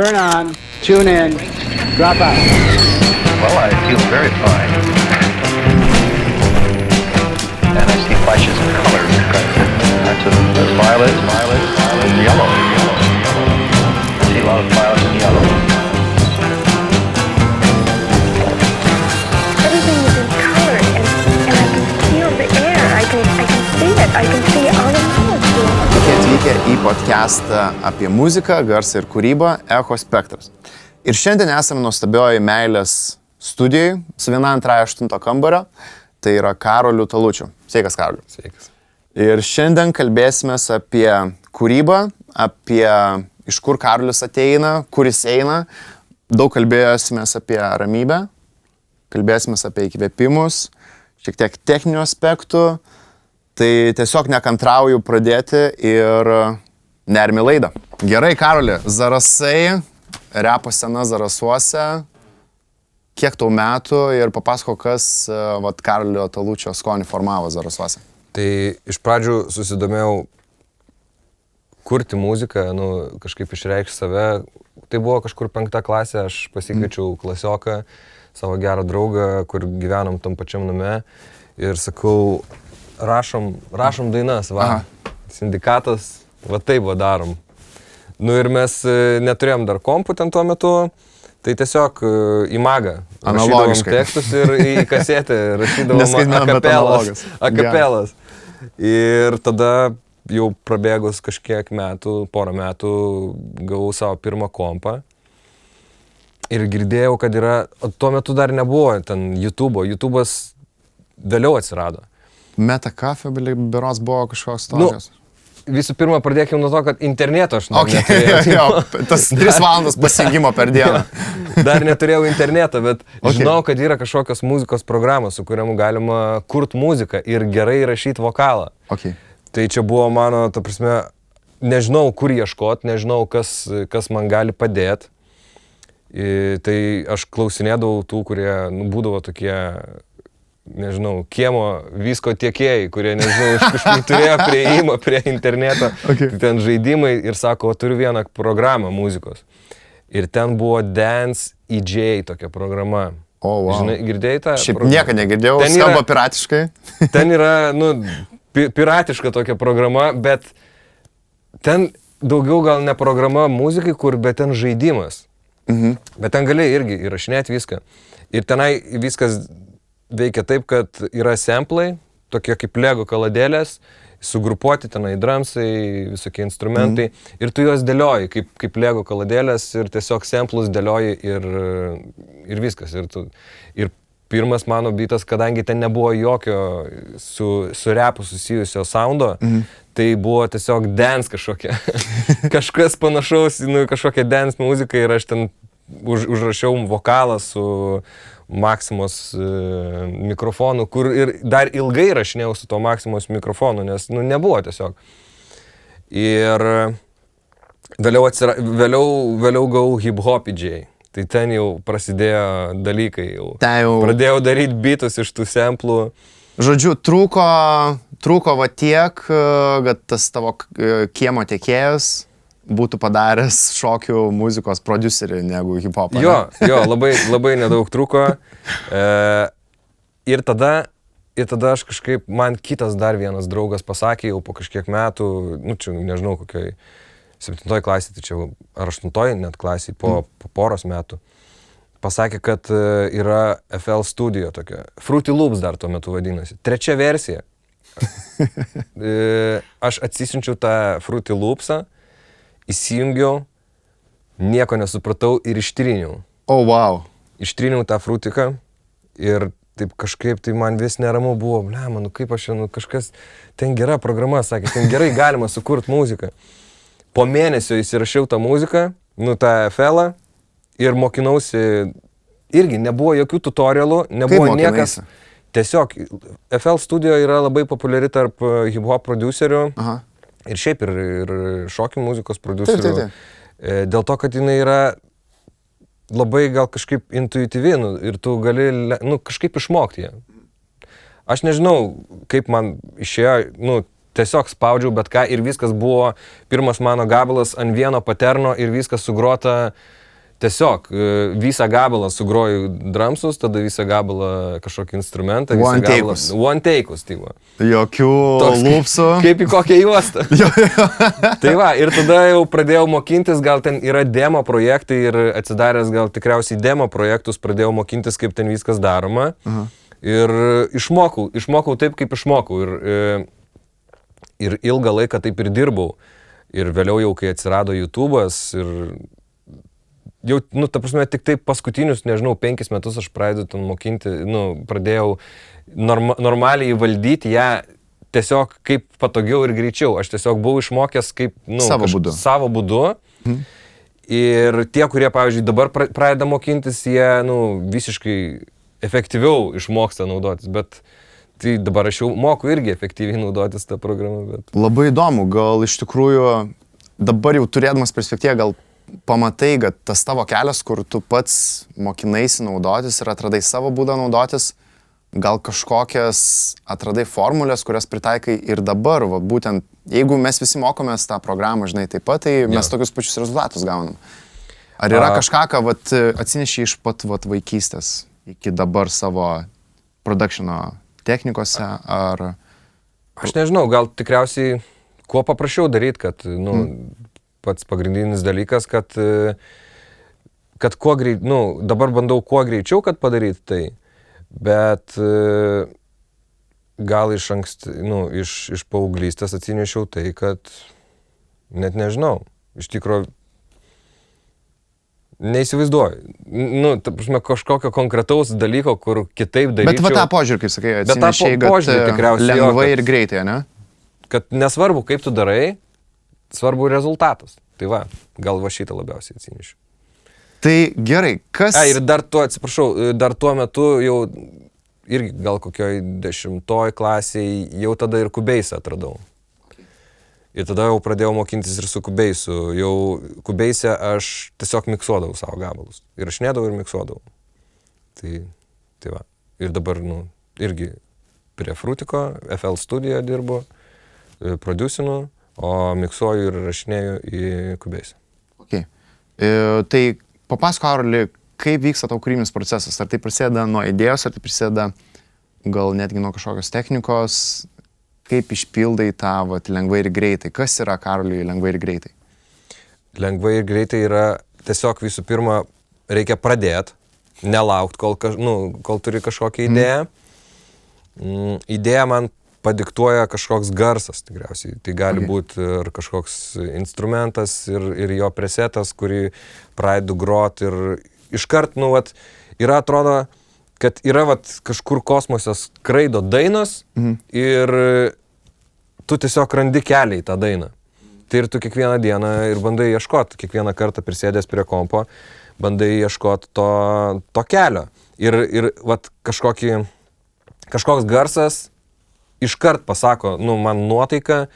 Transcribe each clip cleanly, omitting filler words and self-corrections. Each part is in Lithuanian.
turn on, tune in, drop out. Well, I feel very fine. And I see flashes of color. There's violet, and yellow. I see a lot of violet and yellow. Everything is in color, and I can feel the air. I can see it. I can see all the molecules. Sveiki atvykę į podcastą apie muziką, garsą ir kūrybą Echo Spektras. Ir šiandien esame nuostabioji meilės studijai su 1-2-8 kambario. Tai yra Karoliu Talučiu. Sveikas, Karoliu. Sveikas. Ir šiandien kalbėsime apie kūrybą, apie iš kur Karolis ateina, kur jis eina. Daug kalbėsime apie ramybę, kalbėsime apie įkvėpimus, šiek tiek techninių aspektų. Tai tiesiog nekantrauju pradėti ir nermi laidą. Gerai, Karoli, Zarasai, repo scena Zarasuose. Kiek tau metų ir papasako, kas Karolio Talučio skonį formavo Zarasuose? Tai iš pradžių susidomėjau kurti muziką, kažkaip išreikšti save. Tai buvo kažkur 5 klasė, aš pasikviečiau klasioką, savo gerą draugą, kur gyvenom tam pačiam name. Ir sakau, rašom dainas, sindikatas, taip darom. Ir mes neturėjom dar kompų ten tuo metu. Tai tiesiog į magą rašydavom tekstus ir į kasetę rašydavom akapelas. Ir tada jau prabėgus kažkiek metų, porą metų, gavau savo pirmą kompą. Ir girdėjau, kad yra, tuo metu dar nebuvo ten YouTube'o, YouTube'as vėliau atsirado. Metakafe berods buvo kažkoks tokios. Visų pirma, pradėkime nuo to, kad interneto aš neturėjau. Tas 3 valandas pasijungimo per dieną. Dar neturėjau internetą, bet žinau, kad yra kažkokios muzikos programos, su kuriamu galima kurti muziką ir gerai rašyti vokalą. Tai čia buvo mano, ta prasme, nežinau, kur ieškoti, nežinau, kas man gali padėti. Tai aš klausinėdavau tų, kurie būdavo tokie, nežinau, kiemo visko tiekėjai, kurie, nežinau, iš kažkur turėjo prieimą prie interneto, ten žaidimai ir sako, turiu vieną programą muzikos. Ir ten buvo Dance EJ tokia programa. Žinai, girdėjai tą? Šiaip nieko negirdėjau, skamba piratiškai. Ten yra, piratiška tokia programa, bet ten daugiau gal ne programa muzikai, bet ten žaidimas. Bet ten gali irgi įrašinėti viską. Ir tenai viskas veikia taip, kad yra samplai, tokie kaip Lego kaladėlės, sugrupuoti tenai drumsai, visokie instrumentai. Ir tu juos dėlioji kaip Lego kaladėlės ir tiesiog samplus dėlioji ir viskas. Ir pirmas mano bitas, kadangi ten nebuvo jokio su repu susijusio soundo, tai buvo tiesiog dance kažkokia. Kažkas panašaus, kažkokia dance muzika ir aš ten užrašiau vokalą su Maximos mikrofonu, kur ir dar ilgai rašinėjau su to Maximos mikrofonu, nes nebuvo tiesiog. Ir vėliau gavau hip-hop EJ. Tai ten jau prasidėjo dalykai. Pradėjau daryti beatus iš tų samplų. Žodžiu, trūko va tiek, kad tas tavo kiemo tiekėjas būtų padaręs šokių muzikos prodiuserį negu hip-hopą. Jo, labai nedaug trūko. Ir tada aš kažkaip, man kitas dar vienas draugas pasakė jau po kažkiek metų, čia nežinau kokioj 7 klasėje, tai čia ar 8 net klasėje, po poros metų, pasakė, kad yra FL Studio tokia. Fruity Loops dar tuo metu vadinasi. 3 versija. Aš atsisiunčiau tą Fruity Loopsą, įsijungiau, nieko nesupratau ir ištryniau. Wow. Ištryniau tą frutiką ir taip kažkaip tai man vis neramu buvo, kaip aš kažkas, ten gera programa, sakė, ten gerai galima sukurti muziką. Po mėnesio įsirašiau tą muziką, tą FL-ą ir mokinausi, irgi nebuvo jokių tutorialų, nebuvo niekas. Tiesiog FL Studio yra labai populiari tarp hip-hop prodiuserių. Ir šiaip ir šokių muzikos prodiuserių. Dėl to, kad jinai yra labai gal kažkaip intuityvi ir tu gali kažkaip išmokti ją. Aš nežinau, kaip man išėjo, tiesiog spaudžiau bet ką ir viskas buvo pirmas mano gabalas ant vieno paterno ir viskas sugrota tiesiog visą gabalą sugroju drumsus, tada visą gabalą kažkokį instrumentą. One take'us. One take'us, tai va. Jokių lūpsų. Kaip į kokią juostą. Tai va, ir tada jau pradėjau mokintis, gal ten yra demo projektai ir atsidaręs gal tikriausiai demo projektus, pradėjau mokintis, kaip ten viskas daroma. Ir išmokau taip, kaip išmokau. Ir ilgą laiką taip ir dirbau. Ir vėliau jau, kai atsirado YouTube'as ir jau, ta prasme, tik taip paskutinius, nežinau, 5 metus aš pradėjau mokinti, pradėjau normaliai valdyti ją tiesiog kaip patogiau ir greičiau. Aš tiesiog buvau išmokęs kaip, savo būdu. Ir tie, kurie, pavyzdžiui, dabar pradeda mokintis, jie, visiškai efektyviau išmoksta naudotis, bet tai dabar aš jau moku irgi efektyviai naudotis tą programą. Bet... Labai įdomu, gal iš tikrųjų dabar jau turėdamas perspektyvą, gal pamatai, kad tas tavo kelias, kur tu pats mokinaisi naudotis ir atradai savo būdą naudotis, gal kažkokias atradai formulės, kurias pritaikai ir dabar, va, būtent, jeigu mes visi mokomės tą programą, žinai, taip pat, tai mes tokius pačius rezultatus gaunam. Ar yra kažką, ką atsineši iš pat vaikystės iki dabar savo productiono technikose, ar... Aš nežinau, gal tikriausiai kuo paprasčiau daryti, kad, pats pagrindinis dalykas, kad kuo dabar bandau kuo greičiau, kad padaryti tai, bet gal iš paauglystės atsinešiau tai, kad net nežinau, iš tikrųjų neįsivaizduoju. Ta prasme, kažkokio konkretaus dalyko, kur kitaip daryčiau. Bet va tą požiūrį, kaip sakai, atsinešiai, kad lengvai ir greitai, ne? Kad nesvarbu, kaip tu darai, svarbu rezultatas. Tai va, gal va šitą labiausiai atsinešiu. Tai gerai, kas... Ir dar tuo metu jau irgi gal kokioj 10 klasėje jau tada ir Cubase'ą atradau. Ir tada jau pradėjau mokintis ir su Cubase'u. Jau Cubase'e aš tiesiog miksuodavau savo gabalus. Įrašinėdavau ir miksuodavau. Tai va. Ir dabar, irgi prie Frutico, FL Studio dirbu, producinu, o miksuoju ir rašinėju į Cubase. Okay. Tai papasako, Karoli, kaip vyksta tavo kūrybinis procesas? Ar tai prasideda nuo idėjos, ar tai prasideda gal netgi nuo kažkokios technikos? Kaip išpildai tą lengvai ir greitai? Kas yra, Karoliui, lengvai ir greitai? Lengvai ir greitai yra tiesiog visų pirma reikia pradėti, nelaukti, kol turi kažkokią idėją. Idėja man padiktuoja kažkoks garsas tikriausiai. Tai gali būti ir kažkoks instrumentas ir jo presetas, kurį pradedu groti ir iškart, yra atrodo, kad yra kažkur kosmose skraido dainos ir tu tiesiog randi kelią į tą dainą. Tai ir tu kiekvieną dieną ir bandai ieškoti, kiekvieną kartą prisėdęs prie kompo, bandai ieškoti to kelio. Ir kažkoks garsas iškart pasako, man nuotaika,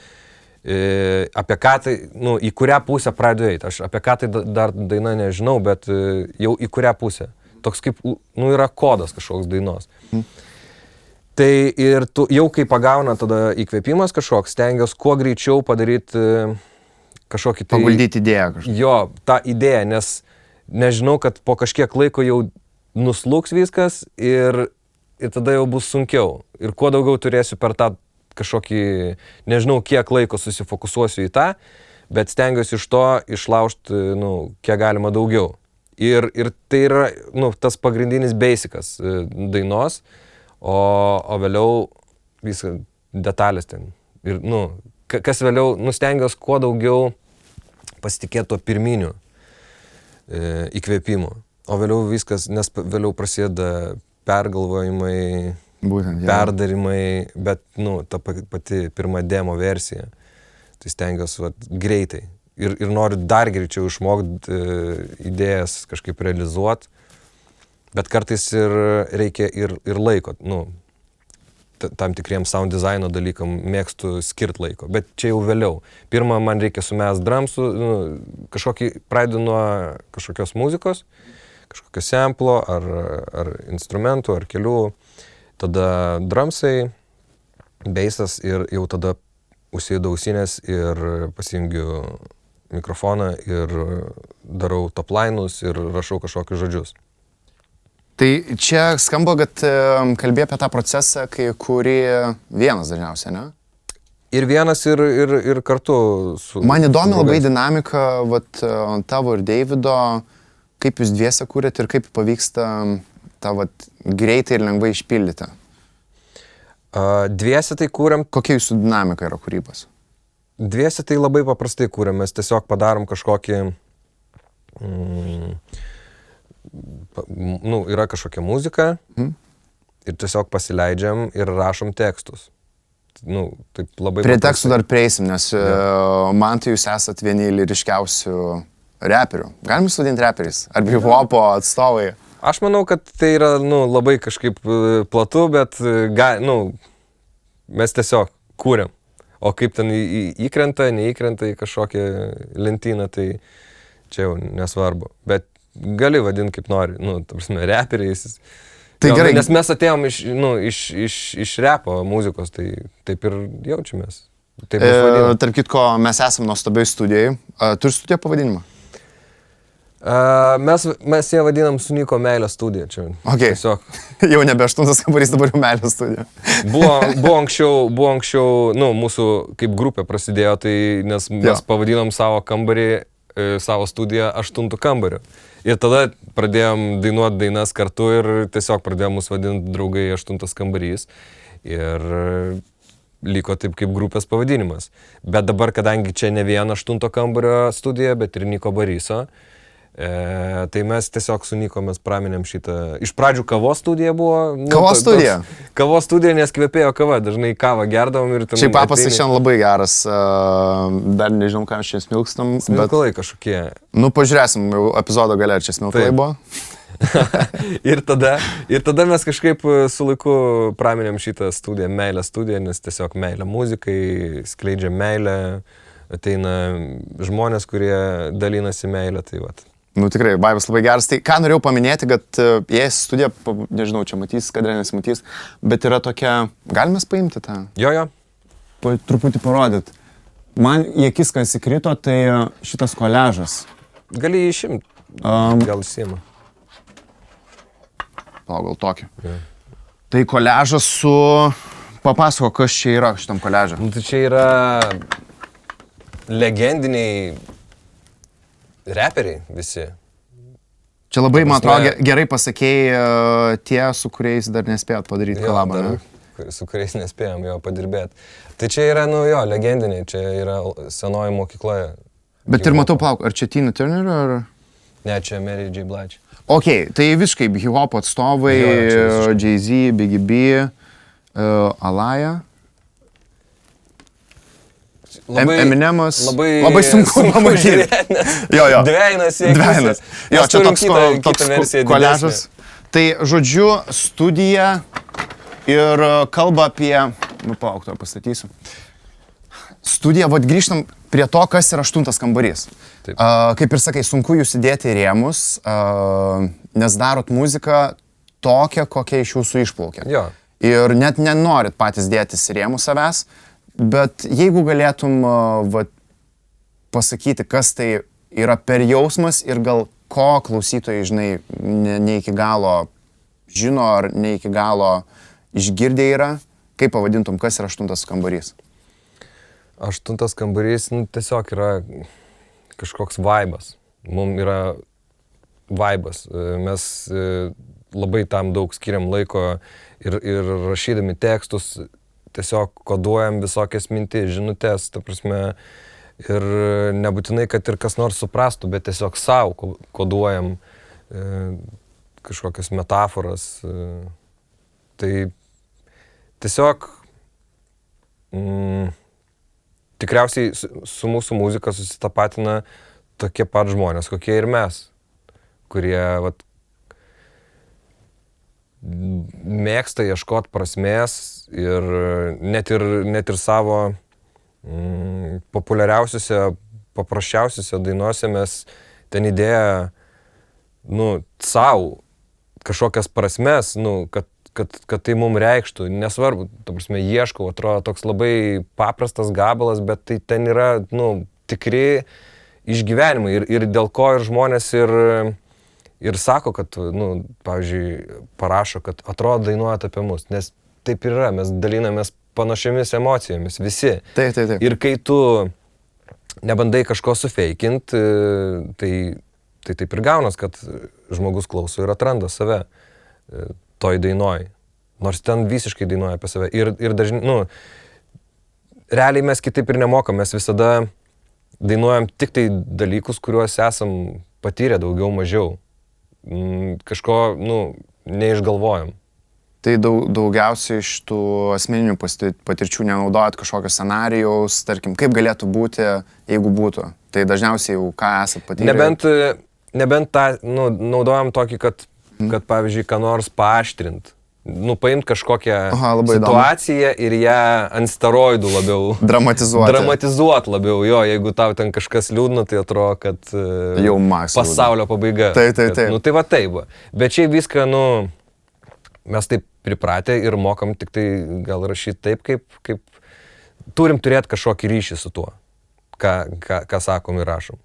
apie ką tai, į kurią pusę pradedu eiti. Aš apie ką tai dar daina nežinau, bet jau į kurią pusę. Toks kaip, yra kodas kažkoks dainos. Tai ir tu jau kai pagauna tada įkvėpimas kažkoks, stengiuosi kuo greičiau padaryti kažkokį tai... Paguldyti idėją kažkokią. Jo, tą idėją, nes nežinau, kad po kažkiek laiko jau nuslūks viskas ir tada jau bus sunkiau. Ir kuo daugiau turėsiu per tą kažkokį, nežinau, kiek laiko susifokusuosiu į tą, bet stengiuosi iš to išlaužti, kiek galima daugiau. Ir tai yra, tas pagrindinis basicas dainos, o vėliau viskas detalės ten. Ir, kas vėliau, stengiuosi kuo daugiau pasitikėti tuo pirminiu įkvėpimu. O vėliau viskas, nes vėliau prasideda pergalvojimai, perdarimai, bet, ta pati pirma demo versija. Tai stengiuosi greitai. Ir noriu dar greičiau išmokti idėjas kažkaip realizuoti, bet kartais reikia ir laiko. Tam tikriems sound dizaino dalykam mėgstu skirt laiko, bet čia jau vėliau. Pirma, man reikia sumest drumsų, pradedu nuo kažkokios muzikos, kažkokio samplo ar instrumentų, ar kelių, tada drumsai, bassas ir jau tada užsidėdu ausinės ir pasijungiu mikrofoną ir darau toplainus ir rašau kažkokius žodžius. Tai čia skamba, kad kalbė apie tą procesą, kai kuri vienas dažniausiai, ne? Ir vienas, ir kartu su... Man įdomi su labai draugais. dinamika, vat, tavo ir Deivido, kaip jūs dviese kūrėt ir kaip pavyksta tą vat, greitai ir lengvai išpildyti. Dviese tai kūrėm, Kokia jūsų dinamika yra kūrybos? dviese tai labai paprastai kūrėm, mes tiesiog padarom kažkokį... yra kažkokia muzika ir tiesiog pasileidžiam ir rašom tekstus. Taip labai Prie paprastai. tekstų dar prieisim, nes man tai jūs esat vieni ryškiausių reperių. Galim jūs vadinti reperiais? Ar hip-hopo atstovai? Aš manau, kad tai yra labai kažkaip platu, bet mes tiesiog kūrėm. O kaip ten įkrenta, neįkrenta į kažkokią lentyną, tai čia jau nesvarbu. Bet gali vadinti kaip nori, ta prasme, reperiais. Tai gerai. Nes mes atėjom iš repo muzikos, tai taip ir jaučiamės. Taip mes vadinam. Tarp kitko, mes esame nuostabiai studijai. Turi studiją pavadinimą? Mes ją vadinam Suniko meilės studija. Čia Okay. tiesiog. Jau nebe 8 kambarys, dabar jau meilės studija. Buvo anksčiau, mūsų kaip grupė prasidėjo, tai nes mes pavadinom savo kambarį, savo studiją 8 kambariu. Ir tada pradėjom dainuoti dainas kartu ir tiesiog pradėjom mus vadinti draugai 8 kambarys. Ir liko taip kaip grupės pavadinimas. Bet dabar, kadangi čia ne vien 8 kambario studija, bet ir Niko Bariso, tai mes tiesiog su Niko mes praminėm šitą. Iš pradžių kavos studija buvo. Kavos studija? Kavos studija, nes kvepėjo kava. Dažnai kavą gerdavom ir ten... Šiaip papas tai šiandien labai geras. Dar nežinau, ką mes čia smilkstam. Smilkalai kažkokie. Pažiūrėsim, jau epizodo gale, ar čia smilkalai Taip. buvo. ir tada mes kažkaip su laiku praminėm šitą studiją, meilę studiją, nes tiesiog meilė muzikai, skleidžia meilę, ateina žmonės, kurie dalinasi meilę, tai vat. Tikrai, vaibas labai geras. Tai ką norėjau paminėti, kad jei studija, nežinau, čia matys, kadrė nesimatys, bet yra tokia, galime paimti tą? Jo. Truputį parodyt. Man į akis, kas įkrito, tai šitas koležas. Gali jį išimti, gal išsiema. Gal tokį. Tai koležas su... Papasako, kas čia yra šitam koležą. Tai čia yra legendiniai reperiai visi. Čia labai, man atrodo, gerai pasakėjai tie, su kuriais dar nespėjot padaryti kolabą, ne? Su kuriais nespėjom jo padirbėti. Tai čia yra, legendiniai, čia yra senoji mokykla. Bet ir matau, plauk, ar čia Tina Turner, ar... Ne, čia Mary J. Blige. Ok, tai visiškai hip-hop atstovai, Jay-Z, Biggie B, Alaya, Eminemas. Labai sunku pamatyti. Jo. Dveinas, Jo, čia toks koležas. Tai, žodžiu, studija ir kalba apie... Palauk, to pastatysiu. Studija, grįžtam prie to, kas yra 8 kambarys. Kaip ir sakai, sunku jūs įdėti į rėmus, nes darot muziką tokią, kokia iš jūsų išplaukia. Jo. Ir net nenorit patys dėtis į rėmus savęs, bet jeigu galėtum pasakyti, kas tai yra per jausmas ir gal ko klausytojai, žinai, ne iki galo žino ar ne iki galo išgirdė yra, kaip pavadintum, kas yra 8 kambarys? 8 kambarys, tiesiog yra kažkoks vaibas. Mums yra vaibas. Mes labai tam daug skiriam laiko ir rašydami tekstus tiesiog koduojam visokias mintis, žinutės, ta prasme, ir nebūtinai, kad ir kas nors suprastų, bet tiesiog savo koduojam kažkokias metaforas. Tai tiesiog tikriausiai su mūsų muzika susitapatina tokie pat žmonės, kokie ir mes, kurie mėgsta ieškoti prasmės ir net ir savo populiariausiuose, paprasčiausiuose dainuose mes ten įdėję, savo kažkokias prasmės, kad kad tai mums reikštų, nesvarbu, ta prasme, ieškau, atrodo toks labai paprastas gabalas, bet tai ten yra, tikri išgyvenimai ir dėl ko ir žmonės ir sako, kad, pavyzdžiui, parašo, kad atrodo dainuojat apie mus, nes taip ir yra, mes dalinamės panašiomis emocijomis, visi. Taip. Ir kai tu nebandai kažko sufeikint, tai taip ir gaunas, kad žmogus klauso ir atranda save toj dainoj. Nors ten visiškai dainuoja apie save. Ir dažnai, realiai mes kitaip ir nemokam, mes visada dainuojam tik tai dalykus, kuriuos esam patyrę daugiau mažiau. Kažko, neišgalvojam. Tai daugiausiai iš tų asmeninių patirčių nenaudojat kažkokio scenarijaus, tarkim, kaip galėtų būti, jeigu būtų. Tai dažniausiai jau ką esat patyrę. Nebent tą, naudojam tokį, kad pavyzdžiui, ką nors paaštrint. Paimt kažkokią situaciją ir ją ant steroidų labiau. Dramatizuot labiau, jo, jeigu tau ten kažkas liūdna, tai atrodo, kad jau pasaulio pabaiga. Taip. Tai va taip. Bet šiaip viską, mes taip pripratę ir mokam tik tai gal rašyti taip, kaip turim turėti kažkokį ryšį su tuo, ką sakom ir rašom.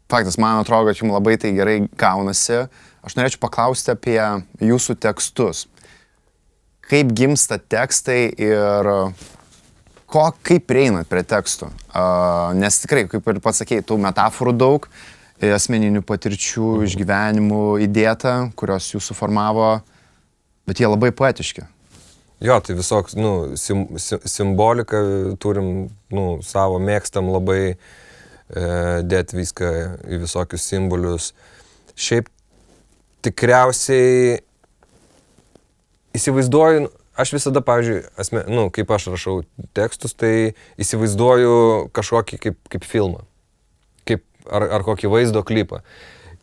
Faktas, man atrodo, kad jums labai tai gerai gaunasi. Aš norėčiau paklausti apie jūsų tekstus. Kaip gimsta tekstai ir kaip prieinat prie tekstų? Nes tikrai, kaip ir pats sakei, tų metaforų daug, asmeninių patirčių, išgyvenimų įdėta, kurios jūs suformavo, bet jie labai poetiški. Jo, tai visoks, simbolika turim, savo mėgstam labai dėti viską į visokius simbolius. Šiaip tikriausiai įsivaizduoju, aš visada, pavyzdžiui, kaip aš rašau tekstus, tai įsivaizduoju kažkokį kaip filmą, ar kokį vaizdo klipą.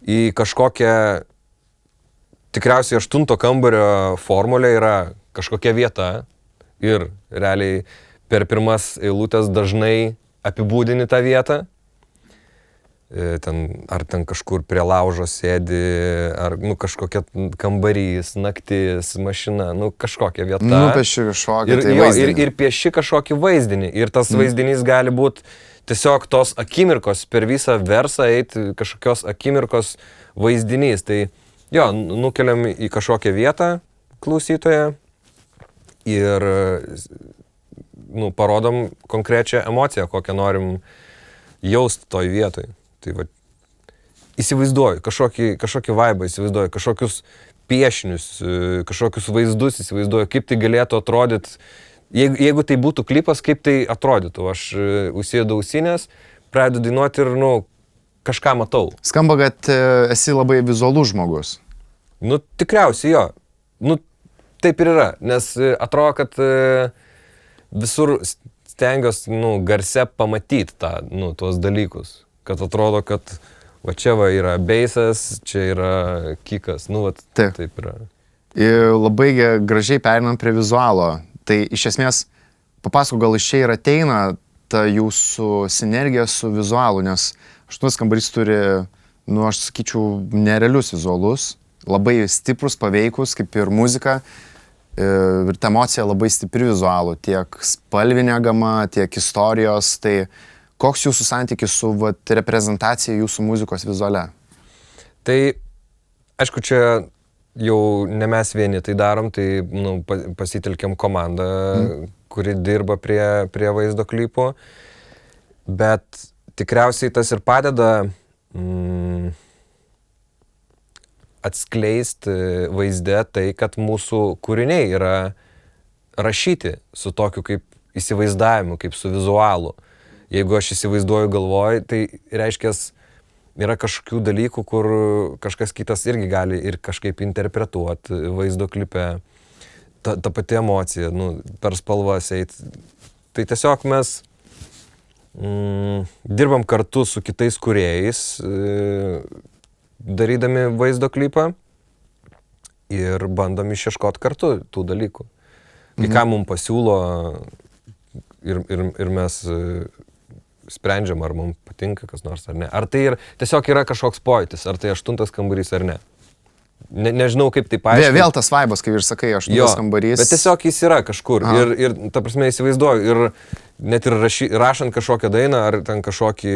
Į kažkokią, tikriausiai 8 kambario formulė yra kažkokia vieta ir realiai per pirmas eilutės dažnai apibūdini tą vietą. Ar ten kažkur prie laužo sėdi, ar kažkokia kambarys, naktis, mašina, kažkokia vieta. Nupieši kažkokį vaizdinį. Ir pieši kažkokį vaizdinį. Ir tas vaizdinys gali būti tiesiog tos akimirkos, per visą versą eiti kažkokios akimirkos vaizdinys. Tai jo, nukeliam į kažkokią vietą klausytoją ir parodom konkrečią emociją, kokią norim jausti toj vietoj. Tai va, įsivaizduoju, kažkokį vaibą įsivaizduoju, kažkokius piešinius, kažkokius vaizdus įsivaizduoju, kaip tai galėtų atrodyti. Jeigu tai būtų klipas, kaip tai atrodytų. Aš užsėdu ausinės, pradedu dainuoti ir, kažką matau. Skamba, kad esi labai vizualus žmogus. Tikriausiai jo. Taip ir yra, nes atrodo, kad visur stengiuosi, garse pamatyti tuos dalykus. Kad atrodo, kad čia yra beisas, čia yra kikas, taip yra. Ir labai gražiai perinam prie vizualo. Tai iš esmės, papasako, gal iš čia ir ateina ta jūsų sinergija su vizualu, nes 8 kambarys turi, aš sakyčiau, nerealius vizualus, labai stiprus, paveikus, kaip ir muzika. Ir ta emocija labai stipri vizualų, tiek spalvinė gama, tiek istorijos. Tai koks jūsų santykis su reprezentacija jūsų muzikos vizuale? Tai, aišku, čia jau ne mes vieni tai darom, tai pasitelkiam komandą, kuri dirba prie vaizdo klipų. Bet tikriausiai tas ir padeda atskleisti vaizde tai, kad mūsų kūriniai yra rašyti su tokiu kaip įsivaizdavimu, kaip su vizualu. Jeigu aš įsivaizduoju galvoj, tai reiškia, yra kažkokių dalykų, kur kažkas kitas irgi gali ir kažkaip interpretuoti vaizdo klipe. Ta pati emocija, per spalvas eiti. Tai tiesiog mes dirbam kartu su kitais kūrėjais, darydami vaizdo klipą ir bandom išieškoti kartu tų dalykų. Kai ką mums pasiūlo ir mes sprendžiam, ar mums patinka kas nors ar ne. Ar tai tiesiog yra kažkoks pojūtis, ar tai 8 kambarys ar ne. nežinau kaip tai paaiškinti. Vėl tas vaibas, kaip ir sakai, 8 kambarys. Bet tiesiog jis yra kažkur ir ta prasme įsivaizduoju ir net ir rašant kažkokią dainą ar ten kažkokį,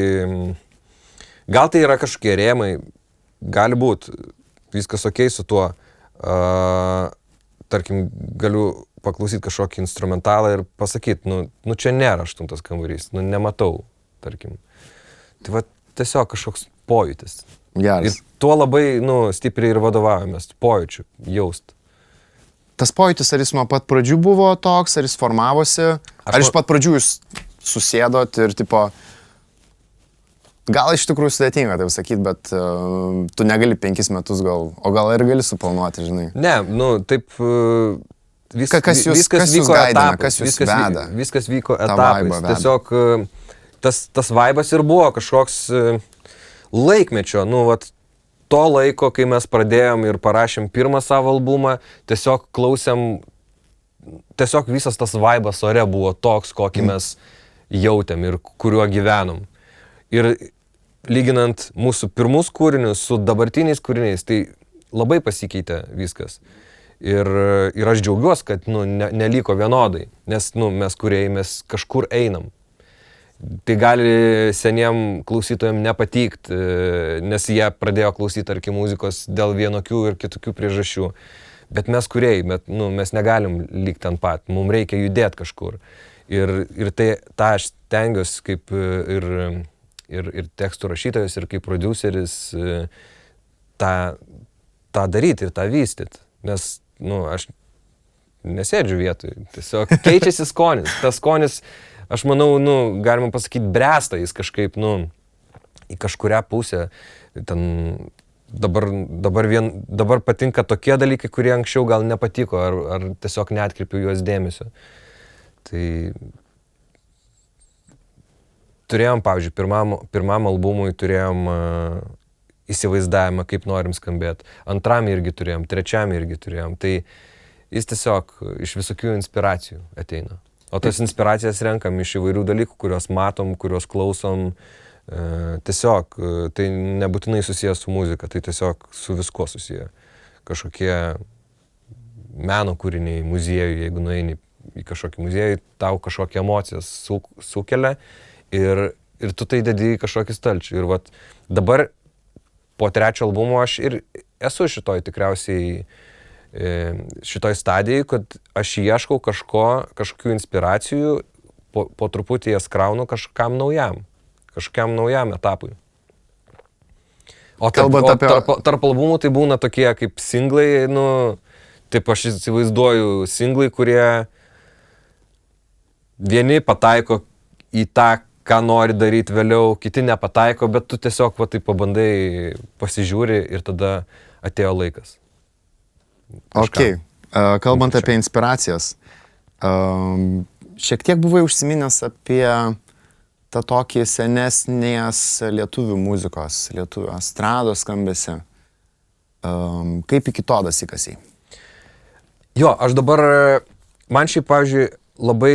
gal tai yra kažkokie rėmai, gali būti, viskas okei su tuo, tarkim, galiu paklausyti kažkokį instrumentalą ir pasakyti, nu čia nėra 8 kambarys, nematau, tarkim. Tai va tiesiog kažkoks pojūtis. Geras. Ir tuo labai, stipriai ir vadovavomės, pojūčių, jaust. Tas pojūtis, ar jis nuo pat pradžių buvo toks, ar jis formavosi, ar iš pat pradžių jūs susėdot ir tipo, gal iš tikrųjų sudėtinga taip sakyti, bet tu negali 5 metus gal, o gal ir gali suplanuoti, žinai. Ne, taip, Kas jūs gaidina, kas jūs veda? Viskas vyko etapais. Tiesiog tas vaibas ir buvo kažkoks laikmečio, to laiko, kai mes pradėjom ir parašėm pirmą savo albumą, tiesiog klausėm, tiesiog visas tas vaibas ore buvo toks, kokį mes jautėm ir kuriuo gyvenom. Ir lyginant mūsų pirmus kūrinius su dabartiniais kūriniais, tai labai pasikeitė viskas. Ir aš džiaugiuosi, kad neliko vienodai, nes mes kūrėjai, mes kažkur einam. Tai gali seniem klausytojams nepatikti, nes jie pradėjo klausyti, tarkim, muzikos dėl vienokių ir kitokių priežasčių. Bet mes kūrėjai, mes negalim likti ant pat, mums reikia judėti kažkur. Ir tai tą aš stengiuosi kaip ir tekstų rašytojas, ir kaip produceris tą daryti ir tą vystyti. Nes aš nesėdžiu vietoj, tiesiog keičiasi skonis. Tas skonis, aš manau, galima pasakyti, bręsta jis kažkaip, į kažkurią pusę. Ten dabar patinka tokie dalykai, kurie anksčiau gal nepatiko, ar tiesiog neatkreipiu juos dėmesio. Tai turėjom, pavyzdžiui, pirmam albumui turėjom įsivaizdavimą, kaip norim skambėti. Antram irgi turėjom, trečiam irgi turėjom. Tai jis tiesiog iš visokių inspiracijų ateina. O tas inspiracijas renkam iš įvairių dalykų, kuriuos matom, kuriuos klausom. Tiesiog tai nebūtinai susijęs su muzika, tai tiesiog su viskuo susiję. Kažkokie meno kūriniai muziejui, jeigu nueini į kažkokį muziejų, tau kažkokią emociją sukelia ir tu tai dedi į kažkokį stalčių. Ir vat dabar po trečio albumo aš ir esu tikriausiai šitoj stadijai, kad aš ieškau kažkokių inspiracijų, po truputį jas kraunu kažkam naujam etapui. O tarp albumų tai būna tokie kaip singlai, taip aš įsivaizduoju singlai, kurie vieni pataiko į tą, ką nori daryti vėliau, kiti nepataiko, bet tu tiesiog tai pabandai, pasižiūri ir tada atėjo laikas. Ok, kalbant apie inspiracijas, šiek tiek buvai užsiminęs apie tą tokį senesnės lietuvių muzikos, lietuvių estrados skambesį. Kaip iki to dasikasiai? Jo, aš dabar, man šiaip, pavyzdžiui, labai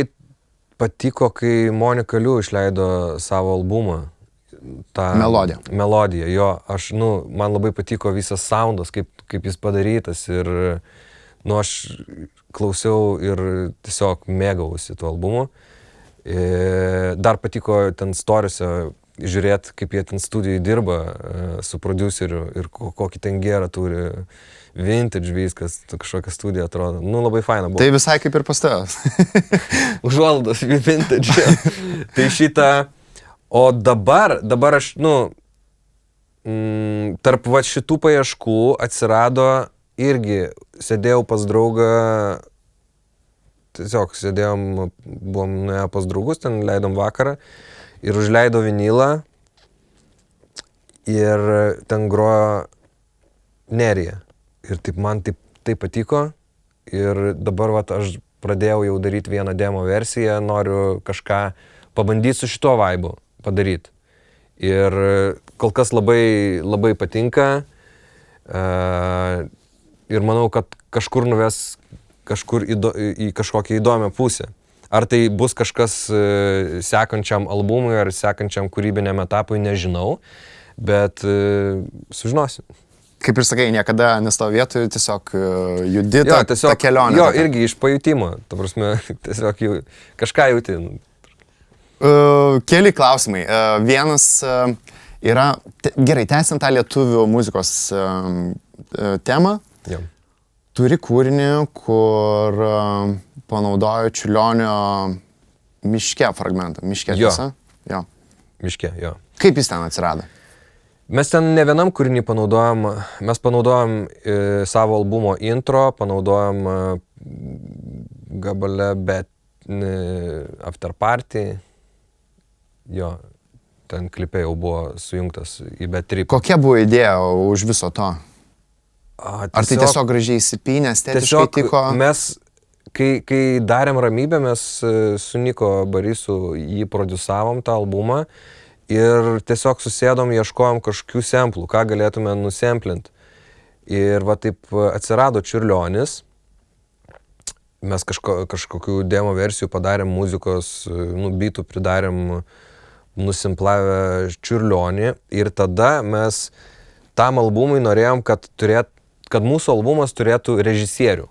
patiko, kai Monika Liu išleido savo albumą. Melodiją, jo. Man labai patiko visas soundas, kaip jis padarytas ir, aš klausiau ir tiesiog mėgausi tuo albumu. Dar patiko ten storiuose žiūrėti, kaip jie ten studijai dirba su produceriu ir kokį ten gerą turi. Vintage viskas, kažkokia studija atrodo. Labai faina buvo. Tai visai kaip ir pas tavęs. Užuolaidos vintage. Tai šitą. O dabar aš, tarp šitų paieškų atsirado irgi, sėdėjau pas draugą, tiesiog sėdėjom, buvom nuėję pas draugus, ten leidom vakarą ir užleido vinilą ir ten grojo Nerija. Ir taip man taip patiko ir dabar aš pradėjau jau daryti vieną demo versiją, noriu kažką pabandyti su šituo vaibu padaryti. Ir kol kas labai, labai patinka ir manau, kad kažkur nuves į kažkokią įdomią pusę. Ar tai bus kažkas sekančiam albumui ar sekančiam kūrybiniam etapui, nežinau, bet sužinosim. kaip ir sakai, niekada nestovėtų, tiesiog judi tą kelionę. Jo, irgi iš pajutimo, ta prasme, tiesiog kažką jauti. Keli klausimai. Vienas yra, gerai, tęsiant tą lietuvių muzikos temą, Jo. turi kūrinį, kur panaudojo Čiurlionio miške fragmentą. Miške, Jo. tiesa? Jo. Miške, jo. Kaip jis ten atsirado? Mes ten ne vienam kūrinį panaudojom, mes panaudojom savo albumo intro, panaudojom gabale, bet after party, jo, ten klipe jau buvo sujungtas į B3. Kokia buvo idėja už viso to? Ar tai tiesiog gražiai įsipynė, estetiškai tiko? Mes, kai darėm Ramybę, mes su Niko Barisu jį produsavom tą albumą ir tiesiog susėdom, ieškojom kažkokių samplų, ką galėtume nusamplint. Ir va taip atsirado Čiurlionis. Mes kažkokių demo versijų padarėm muzikos, beatų pridarėm, nusimplavę Čiurlionį. Ir tada mes tam albumui norėjom, kad mūsų albumas turėtų režisierių.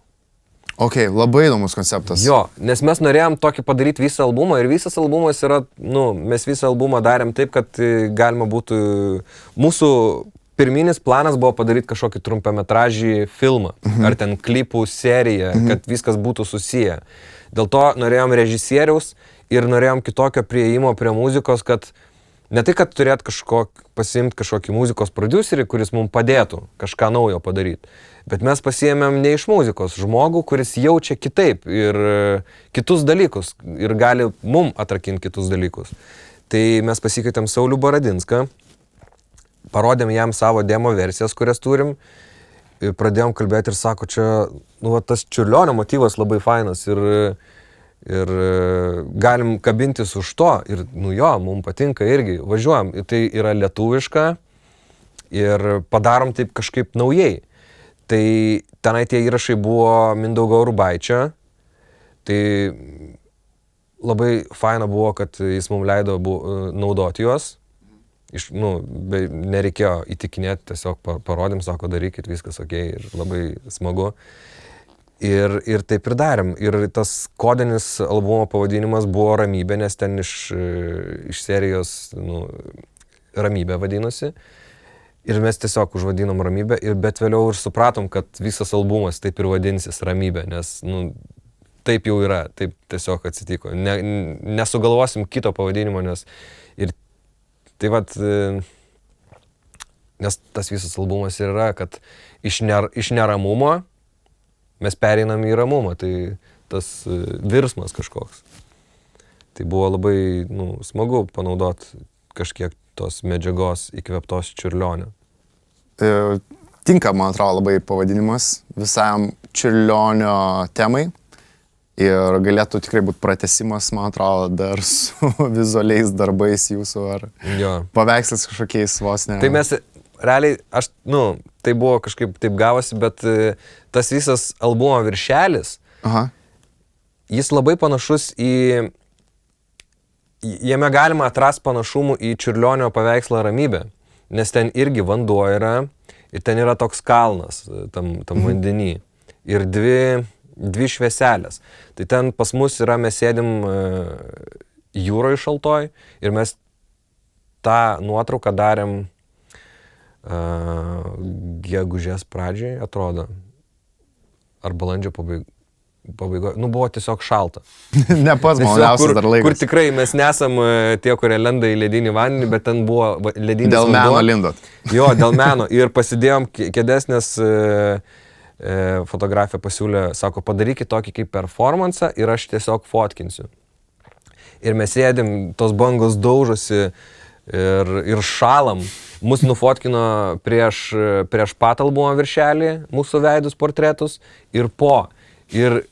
Ok, labai įdomus konceptas. Jo, nes mes norėjom tokį padaryti visą albumą ir visas albumas yra, mes visą albumą darėm taip, kad galima būtų, mūsų pirminis planas buvo padaryti kažkokį trumpametražį filmą, ar ten klipų seriją, kad viskas būtų susiję. Dėl to norėjom režisieriaus ir norėjom kitokio prieimo prie muzikos, kad ne tai, kad turėt pasiimti kažkokį muzikos prodiuserį, kuris mums padėtų kažką naujo padaryti. Bet mes pasiėmėm ne iš muzikos žmogų, kuris jaučia kitaip ir kitus dalykus ir gali mum atrakinti kitus dalykus. Tai mes pasikvietėm Saulių Baradinską, parodėm jam savo demo versijas, kurias turim, pradėjom kalbėti ir sako, čia, tas Čiurlionio motyvas labai fainas ir galim kabintis už to ir, mums patinka irgi, važiuojam, tai yra lietuviška ir padarom taip kažkaip naujai. Tai tenai tie įrašai buvo Mindaugo Urbaičio, tai labai faina buvo, kad jis mums leido naudoti juos, nereikėjo įtikinėti, tiesiog parodėm, sako, darykit, viskas ok ir labai smagu. Ir taip ir darėm. Ir tas kodinis albumo pavadinimas buvo Ramybė, nes ten iš serijos Ramybė vadinosi. Ir mes tiesiog užvadinom Ramybę, bet vėliau ir supratom, kad visas albumas taip ir vadinsis Ramybė, nes taip jau yra, taip tiesiog atsitiko. Nesugalvosim kito pavadinimo, nes nes tas visas albumas ir yra, kad iš neramumo mes pereinam į ramumą, tai tas virsmas kažkoks. Tai buvo labai smagu panaudoti kažkiek tos medžiagos įkvėptos Čiurlionio. Tinka, man atrodo, labai pavadinimas visam Čiurlionio temai ir galėtų tikrai būti pratęsimas, man atrodo, dar su vizualiais darbais jūsų ar paveikslas kažkokiais vos ne. Tai mes realiai, tai buvo kažkaip taip gavosi, bet tas visas albumo viršelis, jis labai panašus jame galima atrasti panašumų į Čiurlionio paveikslą Ramybė, nes ten irgi vanduo yra ir ten yra toks kalnas tam vandenį ir dvi švieselės. Tai ten pas mus yra, mes sėdim jūroje šaltoj ir mes tą nuotrauką darėm gegužės pradžiai, atrodo, ar balandžio pabaigoje. Buvo tiesiog šalta. Ne pats maloniausias dar laikas. Kur tikrai mes nesam tie, kurie lenda į ledinį vandenį, bet ten buvo ledinis vanduo. Dėl meno lindot. Jo, dėl meno. Ir pasidėjom kėdes, nes fotografė pasiūlė, sako, padarykit tokį kaip performansą ir aš tiesiog fotkinsiu. Ir mes sėdim, tos bangos daužosi ir šalam. Mus nufotkino prieš pat albumo viršelį, mūsų veidus portretus ir po. Ir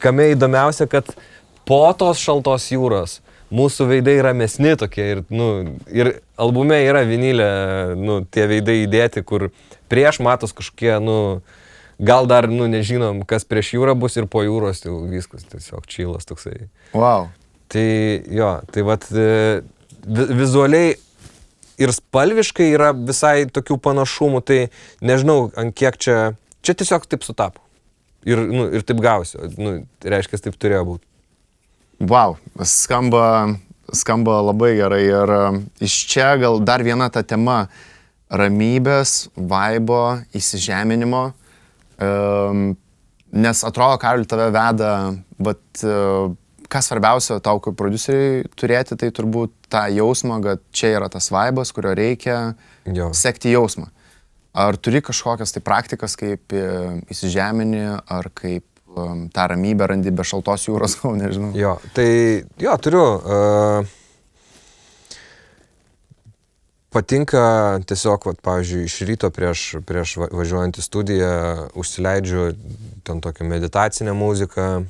kame įdomiausia, kad po tos šaltos jūros mūsų veidai ramesni tokie ir albume yra vinilė, tie veidai įdėti, kur prieš matos kažkokie, gal dar, nežinom, kas prieš jūrą bus ir po jūros, tai viskas tiesiog čilas toksai. Wow. Tai jo, tai vat vizualiai ir spalviškai yra visai tokių panašumų, tai nežinau, ant kiek čia tiesiog taip sutapo. Ir taip gausi, reiškia, taip turėjo būti. Wow, skamba labai gerai ir iš čia gal dar viena ta tema ramybės, vaibo, įsižeminimo, nes atrodo, Karoli, tave veda, bet kas svarbiausia tau kaip prodiuseriui turėti, tai turbūt tą jausmą, kad čia yra tas vaibas, kurio reikia sekti jausmą. Ar turi kažkokias tai praktikas, kaip įsižemini, ar kaip tą ramybę randi be šaltos jūros, gal nežinau. Turiu. Patinka tiesiog, pavyzdžiui, iš ryto prieš važiuojant į studiją užsileidžiu ten tokią meditacinę muziką,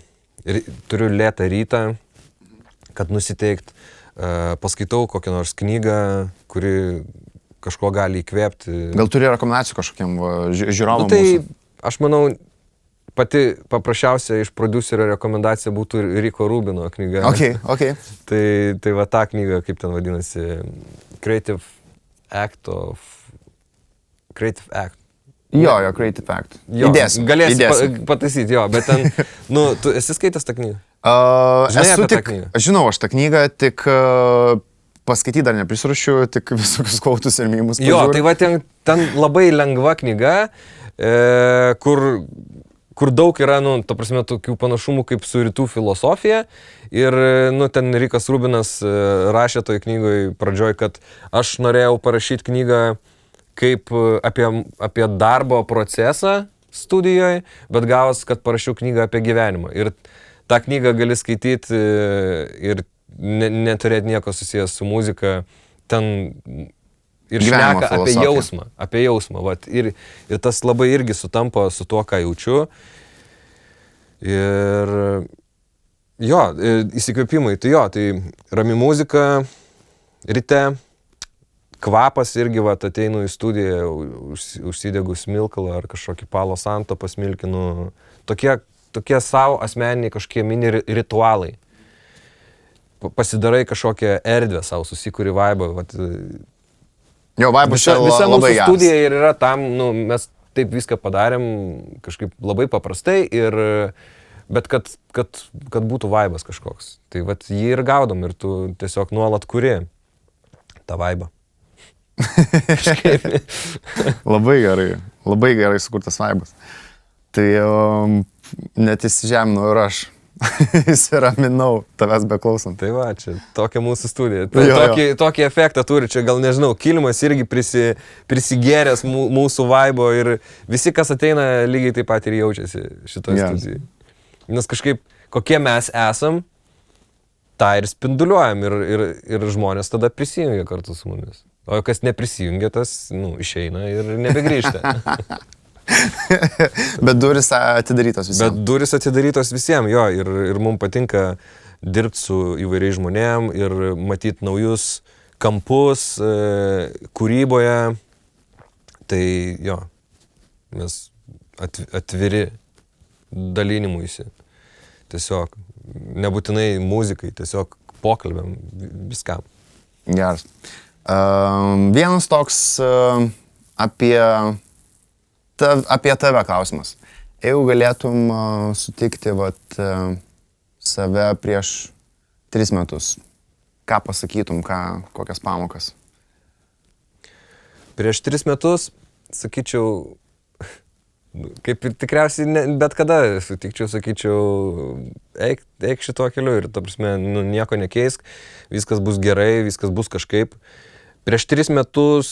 turiu lėtą rytą, kad nusiteikt, paskaitau kokią nors knygą, kuri kažko gali įkvėpti. Gal turi rekomendacijų kažkokiam žiūrovam tai mūsų? Aš manau, pati paprasčiausia iš prodiuserio rekomendacija būtų Riko Rubino knyga. Okay. Tai va ta knyga, kaip ten vadinasi, Creative Act. Jo, Creative Act. Įdėsiu. Pataisyti, bet ten, tu esi skaitęs tą knygą? Žinau aš tą knygą, tik paskaityti dar neprisirašiu, tik visokius kvautus ir mymus. Tai va ten labai lengva knyga, kur daug yra, ta prasme, tokių panašumų kaip su rytų filosofija. Ir, ten Rikas Rubinas rašė toj knygoj pradžioj, kad aš norėjau parašyti knygą kaip apie darbo procesą studijoje, bet gavos, kad parašiau knygą apie gyvenimą. Ir tą knygą gali skaityti ir neturėti nieko susijęs su muzika, ten ir šneka apie jausmą. Vat, ir tas labai irgi sutampa su tuo, ką jaučiu. Ir įsikvėpimai, tai rami muzika, ryte, kvapas irgi, ateinu į studiją, užsidegu smilkalą ar kažkokį Palo Santo pasmilkinu. Tokie savo asmeniniai kažkokie mini ritualai. Pasidarai kažkokią erdvę savo, susikuri vaibą. Vaibas čia labai geras. Visa mūsų studija ir yra tam, mes taip viską padarėm kažkaip labai paprastai, bet kad būtų vaibas kažkoks. Tai jį ir gaudom ir tu tiesiog nuolat kuri tą vaibą. Labai gerai sukurtas vaibas. Tai net įsižeminu ir aš. Įsiraminau tavęs beklausant. Tai va, čia tokia mūsų studija. Tokį efektą turi, čia gal nežinau, kilimas irgi prisigėręs mūsų vaibo ir visi, kas ateina, lygiai taip pat ir jaučiasi šitoje studijoje. Nes kažkaip, kokie mes esam, tą ir spinduliuojam ir žmonės tada prisijungia kartu su mumis. O kas neprisijungia, tas išeina ir nebegrįžta. Bet durys atidarytos visiems. Bet durys atidarytos visiems, ir mums patinka dirbti su įvairiais žmonėm ir matyti naujus kampus kūryboje. Tai mes atviri dalinimuisi. Tiesiog, nebūtinai muzikai, tiesiog pokalbiam viskam. Geras. Vienas toks apie tave klausimas. Jeigu galėtum sutikti save prieš 3 metus, ką pasakytum, kokias pamokas? Prieš 3 metus, sakyčiau, kaip ir tikriausiai bet kada sakyčiau, eik šituo keliu ir, ta prasme, nieko nekeisk, viskas bus gerai, viskas bus kažkaip. Prieš 3 metus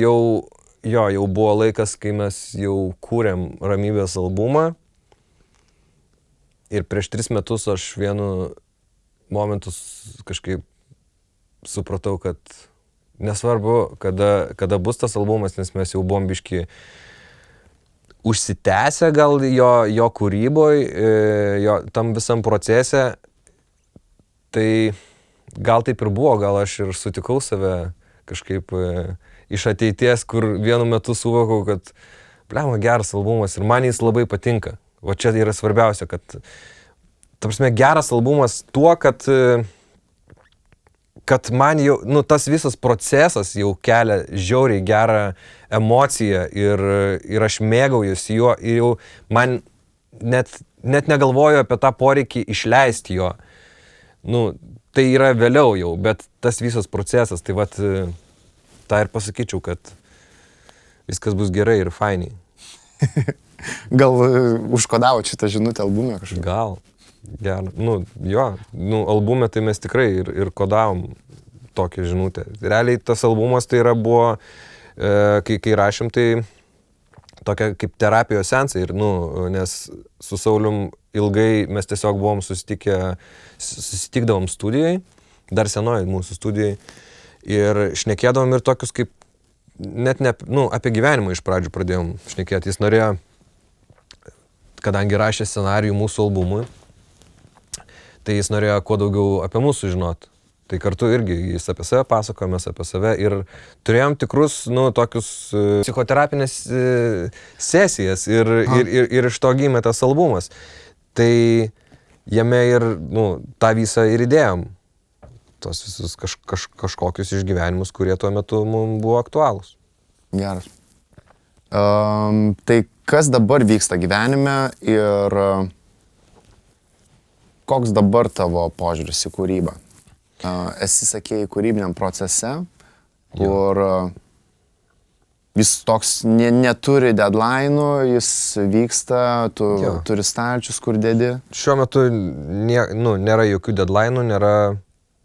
jau buvo laikas, kai mes jau kūrėm Ramybės albumą. Ir prieš 3 metus aš vienu momentu kažkaip supratau, kad nesvarbu, kada bus tas albumas, nes mes jau buvom biški užsitęsę gal jo kūryboj, tam visam procese. Tai gal taip ir buvo, gal aš ir sutikau save kažkaip iš ateities, kur vienu metu suvokau, kad geras albumas ir man jis labai patinka. O čia yra svarbiausia, kad ta prasme, geras albumas tuo, kad kad man jau, nu, tas visas procesas jau kelia žiauriai gerą emociją ir aš mėgaujuosi juo ir jau man net negalvoju apie tą poreikį išleisti jo. Nu, tai yra vėliau jau, bet tas visas procesas, tai vat, tą ir pasakyčiau, kad viskas bus gerai ir fainiai. Gal užkodavo šitą žinutę albume kažkaip? Gal. Gerai. Nu, jo, nu, albume tai mes tikrai ir kodavom tokią žinutę. Realiai tas albumas tai buvo, kai rašėm, tai tokia kaip terapijos seansai ir, nu, nes su Saulium ilgai mes tiesiog buvom susitikdavom studijai, dar senoj mūsų studijai ir šnekėdavom ir tokius kaip, net ne, nu, apie gyvenimą iš pradžių pradėjom šnekėti. Jis norėjo, kadangi rašė scenarijų mūsų albumui, tai jis norėjo kuo daugiau apie mūsų žinoti. Tai kartu irgi jis apie save pasakojo, mes apie save ir turėjom tikrus, nu, tokius psichoterapinės sesijas ir iš to gimė tas albumas. Tai jame ir, nu, tą visą ir įdėjom. Tos visus kažkokius išgyvenimus, kurie tuo metu mums buvo aktualūs. Geras. Tai kas dabar vyksta gyvenime ir koks dabar tavo požiūris į kūrybą? Esi, sakėjai, kūrybiniam procese, kur jis toks neturi deadline'ų, jis vyksta, tu turi stalčius, kur dedi. Šiuo metu nėra jokių deadline'ų, nėra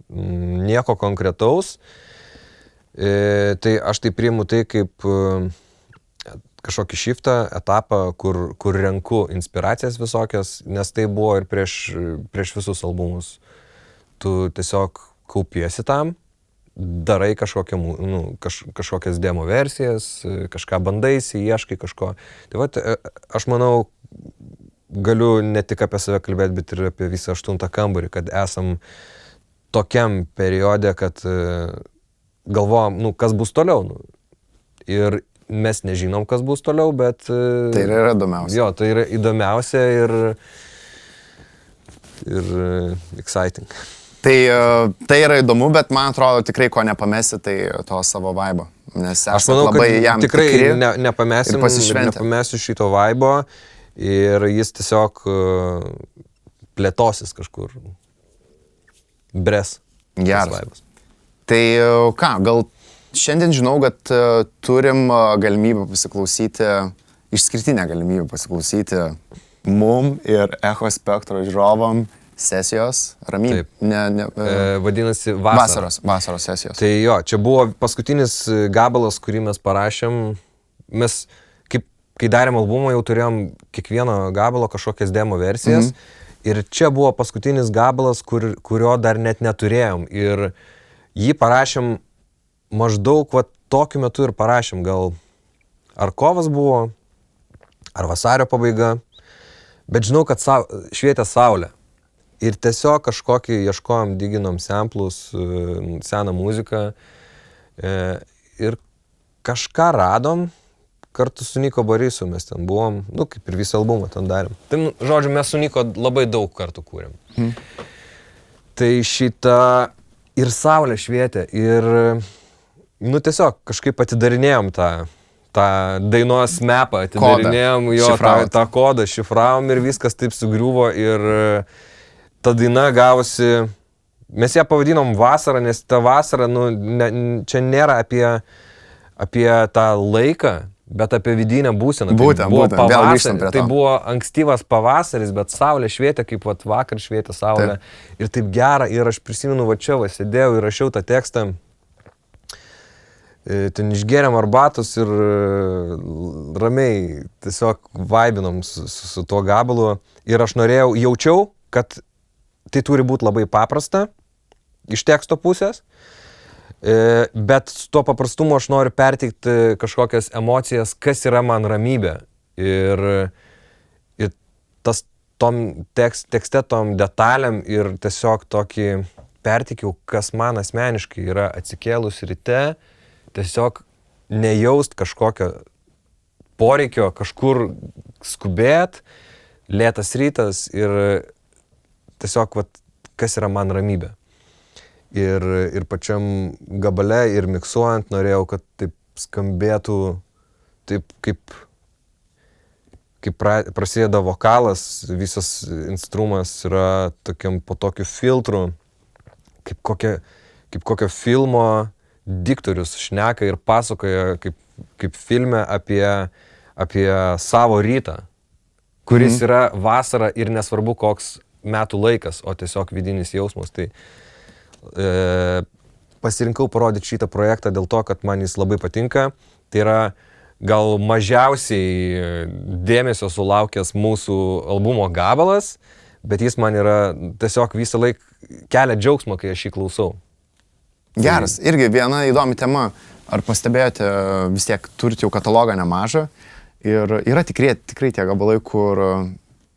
nieko konkretaus. Tai aš tai priimu tai kaip kažkokį shiftą, etapą, kur renku inspiracijas visokias, nes tai buvo ir prieš visus albumus. Tu tiesiog kaupiesi tam, darai kažkokias demo versijas, kažką bandaisi, ieškai kažko. Tai vat, aš manau, galiu ne tik apie save kalbėti, bet ir apie visą 8 kambarį, kad esam tokiam periode, kad galvojam, kas bus toliau. Ir mes nežinom, kas bus toliau, bet... Tai yra įdomiausia. Jo, tai yra įdomiausia ir exciting. Tai yra įdomu, bet man atrodo tikrai ko nepamesi, tai to savo vaibo. Nes aš manau, labai jam tikrai nepamesiu šito vaibo ir jis tiesiog plėtosis kažkur. Bres. Geras. Tai ką, gal šiandien žinau, kad turim galimybę pasiklausyti, išskirtinę galimybę pasiklausyti mum ir Echo Spektro žiūrovam sesijos, Ramybė. Vadinasi Vasaros sesijos. Tai jo, čia buvo paskutinis gabalas, kurį mes parašėm. Mes, kai darėm albumą, jau turėjom kiekvieno gabalo kažkokias demo versijas. Ir čia buvo paskutinis gabalas, kurio dar net neturėjom. Ir jį parašėm maždaug tokiu metu ir parašėm. Gal ar kovas buvo, ar vasario pabaiga. Bet žinau, kad švietė saulė. Ir tiesiog kažkokį ieškojom, diginom samplus, seną muziką ir kažką radom, kartu su Niko Borisu mes ten buvom, kaip ir visą albumą ten darėm. Tai, žodžiu, mes su Niko labai daug kartų kūrėm. Tai šitą ir saulė švietė ir, tiesiog kažkaip atidarinėjom tą dainos mapą, atidarinėjom tą kodą, šifravom ir viskas taip sugriuvo ir ta daina gavosi, mes ją pavadinom vasarą, nes ta vasara, čia nėra apie tą laiką, bet apie vidinę būseną. Būtent, vėl grįžtam prie to. Tai buvo ankstyvas pavasaris, bet saulė švietė, kaip vakar švietė saulė. Taip. Ir taip gera, ir aš prisimenu, čia sėdėjau ir rašiau tą tekstą. Ten išgėrėm arbatos ir ramiai tiesiog vaibinom su tuo gabalu. Ir aš jaučiau, kad tai turi būti labai paprasta iš teksto pusės, bet su tuo paprastumu aš noriu perteikti kažkokias emocijas, kas yra man ramybė. Ir tas tom tekste, tom detalėm ir tiesiog tokį perteikiau, kas man asmeniškai yra atsikėlus ryte, tiesiog nejaust kažkokio poreikio kažkur skubėt, lėtas rytas ir tiesiog, kas yra man ramybė. ir pačiam gabale, ir miksuojant norėjau, kad taip skambėtų, taip kaip prasideda vokalas, visas instrumas yra tokiam po tokiu filtru, kaip kokio filmo diktorius šneka ir pasakoja, kaip filme apie savo rytą, kuris yra vasara ir nesvarbu koks metų laikas, o tiesiog vidinis jausmas. Tai pasirinkau parodyti šitą projektą dėl to, kad man jis labai patinka. Tai yra gal mažiausiai dėmesio sulaukęs mūsų albumo gabalas, bet jis man yra tiesiog visą laiką kelia džiaugsmą, kai aš jį klausau. Geras, irgi viena įdomi tema. Ar pastebėjote, vis tiek turite jau katalogą nemažą ir yra tikrai tie gabalai, kur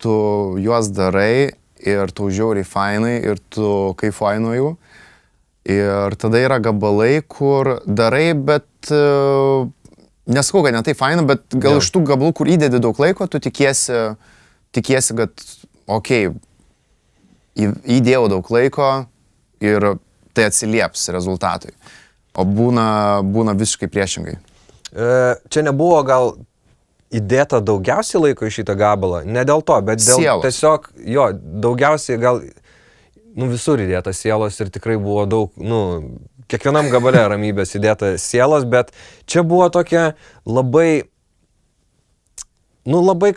tu juos darai ir tu žiauriai fainai ir tu kaifuoji nuo jų. Ir tada yra gabalai, kur darai, bet nesakau, kad ne tai faina, bet gal iš tų gabalų, kur įdedi daug laiko, tu tikiesi, kad įdėjau daug laiko ir tai atsilieps rezultatui. O būna visiškai priešingai. Čia nebuvo gal įdėta daugiausiai laiko į šitą gabalą, ne dėl to, bet dėl sielos. Tiesiog, daugiausiai gal, visur įdėta sielos ir tikrai buvo daug, kiekvienam gabale ramybės įdėta sielos, bet čia buvo tokia labai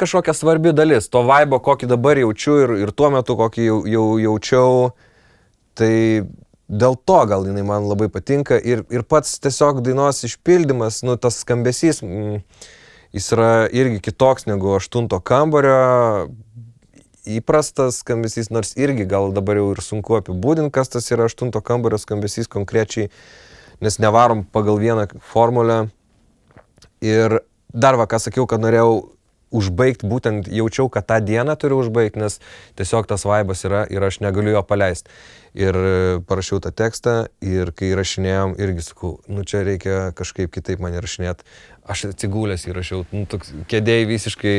kažkokia svarbi dalis, to vaibo, kokį dabar jaučiu ir tuo metu, kokį jau jaučiau, tai dėl to gal jinai man labai patinka ir pats tiesiog dainos išpildymas, tas skambesys, jis yra irgi kitoks negu 8 kambario, įprastas skambesys, nors irgi gal dabar jau ir sunku apibūdinti, kas tas yra 8 kambario skambesys konkrečiai, nes nevarom pagal vieną formulę. Ir dar ką sakiau, kad norėjau užbaigti, būtent jaučiau, kad tą dieną turiu užbaigti, nes tiesiog tas vaibas yra ir aš negaliu jo paleisti. Ir parašiau tą tekstą ir kai rašinėjom, irgi sakau, čia reikia kažkaip kitaip man įrašinėti. Aš atsigulęs įrašiau, toks kėdėjai visiškai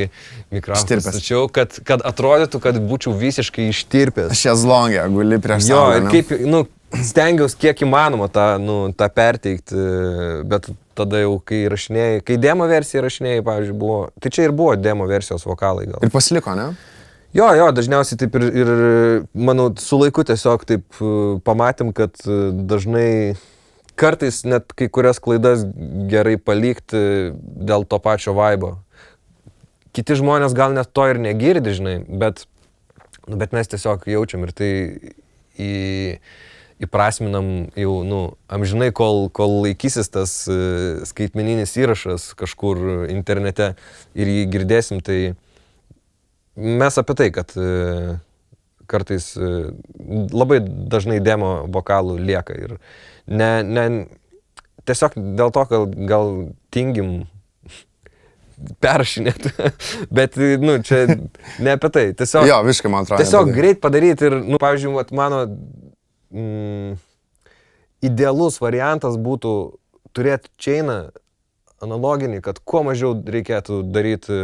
mikrofoną stačiau, kad atrodytų, kad būčiau visiškai ištirpęs. Šezlongė, guli prieš save. Jo, ir kaip, stengiausi kiek įmanoma tą perteikti, bet tada jau, kai rašinėjai, kai demo versiją rašinėjai, pavyzdžiui, buvo, tai čia ir buvo demo versijos vokalai gal. Ir pasiliko, ne? Jo, dažniausiai taip ir manau, su laiku tiesiog taip pamatėm, kad dažnai kartais net kai kurias klaidas gerai palikti dėl to pačio vaibo. Kiti žmonės gal net to ir negirdi, žinai, bet mes tiesiog jaučiam ir tai įprasminam jau, amžinai, kol laikysis tas skaitmeninis įrašas kažkur internete ir jį girdėsim, tai mes apie tai, kad kartais labai dažnai demo vokalų lieka ir tiesiog dėl to, kad gal tingim perrašinėti, bet, čia ne apie tai, tiesiog, visiškai man atrodo. Tiesiog greit padaryti ir, pavyzdžiui, mano idealus variantas būtų turėti čeiną analoginį, kad kuo mažiau reikėtų daryti,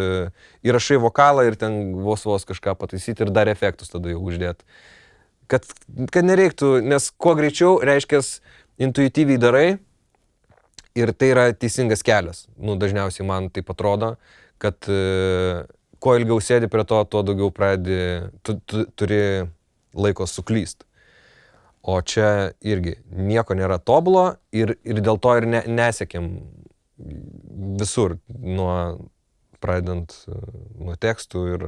įrašai vokalą ir ten vos kažką pataisyti ir dar efektus tada jau uždėti. Kad nereiktų, nes kuo greičiau, reiškia, intuityviai darai ir tai yra teisingas kelias. Dažniausiai man taip atrodo, kad kuo ilgiau sėdi prie to, tuo daugiau turi laiko suklyst. O čia irgi nieko nėra tobulo ir dėl to ir nesekėm visur, pradedant nuo tekstų ir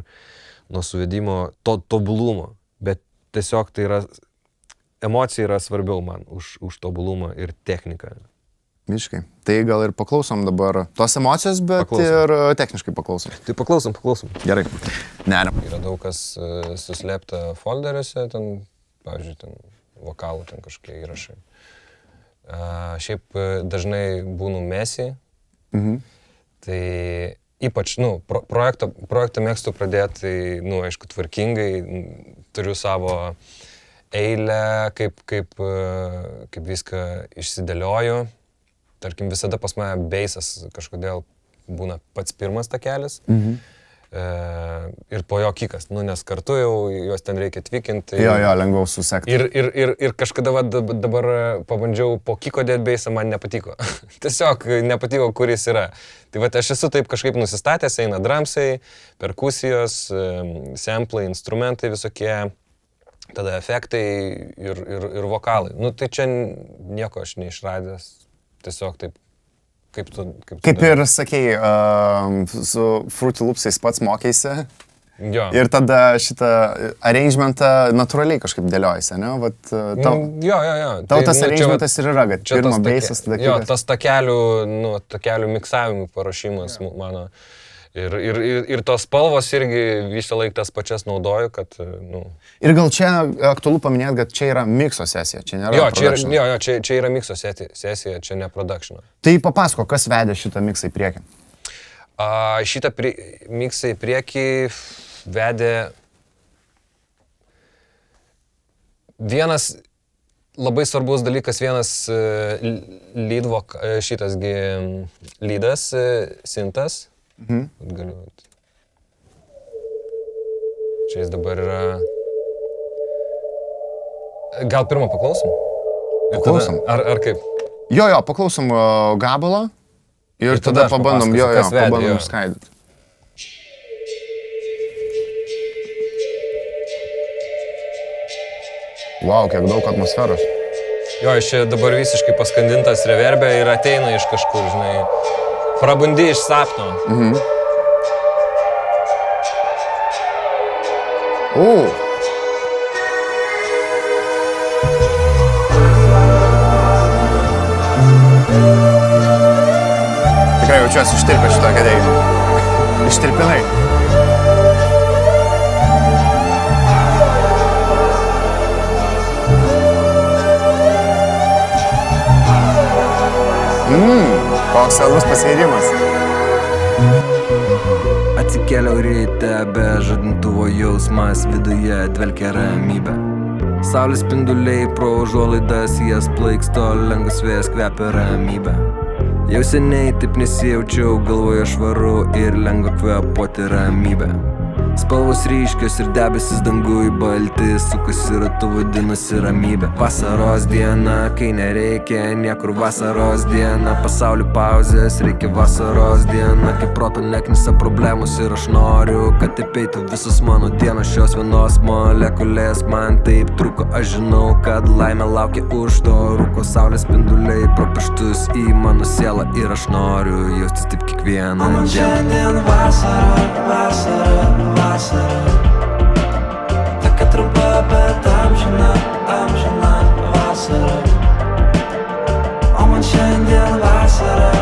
nuo suvedimo tobulumo, bet tiesiog tai yra, emocija yra svarbiau man už tobulumą ir techniką. Visiškai. Tai gal ir paklausom dabar tos emocijos, bet ir techniškai paklausom. Tai paklausom. Gerai. Nerim. Yra daug kas suslėpta folderiuose, ten, pavyzdžiui, ten vokalų, ten kažkokie įrašai. Šiaip dažnai būnu mesi, tai ypač, projektą mėgstu pradėti, tai, aišku, tvarkingai, turiu savo eilę, kaip viską išsidėlioju. Tarkim, visada pas mane beisas kažkodėl būna pats pirmas takelis. ir po jo kikas, nes kartu jau juos ten reikia tvikinti. Jo, lengviau susekti. Ir kažkada dabar pabandžiau po kiko deadbase'ą, man nepatiko. Tiesiog nepatiko, kuris yra. Tai aš esu taip kažkaip nusistatęs, eina drumsai, perkusijos, samplai, instrumentai visokie, tada efektai ir vokalai. Tai čia nieko aš neišradęs, tiesiog taip. Kaip ir sakei, su Fruity Loopsais pats mokėsi. Jo. Ir tada šitą arrangementą natūraliai kažkaip dėliojasi, ne? Jo. Tau tas arrangementas ir yra, kad pirmo bassas, tada kitas. Jo, tas takelių miksavimų parašymas mano. Ir tos spalvos irgi visą laiką tas pačias naudoju, kad, Ir gal čia aktualu paminėti, kad čia yra mikso sesija, čia nėra production. Čia yra mikso sesija, čia ne production. Tai papasako, kas vedė šitą miksą į priekį? Šitą miksą į priekį vedė vienas labai svarbus dalykas, vienas lydas, syntas. Galiu. Čia jis dabar yra. Gal pirmą paklausom? Paklausom. Ar kaip? Jo, paklausom gabalą ir tada pabandom, pabandom skaidyti. Wow, kiek daug atmosferos. Jo, iš čia dabar visiškai paskandintas reverbė ir ateina iš kažkur, žinai. Prabundi iš sapno. Tikrai jaučiuosi ištirpę šitą kėdėjimą. Ištirpinai. Koks salus pasėdimas. Atsikėliau ryte, be žadintuvo jausmas viduje dvelkia ramybė. Saulės spinduliai pro užuolaidas, jas plaiksto, lengvas vėjas kvepia ramybę. Jau seniai taip nesijaučiau, galvoje švaru ir lengva kvėpuoti ramybę. Spalvos ryškios ir debesis dangui balti, sukasi ratu vadinasi ramybė. Vasaros diena, kai nereikia niekur vasaros diena, pasaulio pauzės, reikia vasaros diena, kai proto neknisa problemos ir aš noriu, kad apeitų visos mano dienos, šios vienos molekulės man taip truko, aš žinau, kad laimė laukia už to rūko, saulės spinduliai pro pirštus į mano sielą ir aš noriu jaustis taip kiekvieną dieną. O man šiandien vasara. Tokia trumpa, bet amžina vasara. O man šiandien vasara.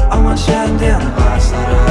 O man šiandien vasara.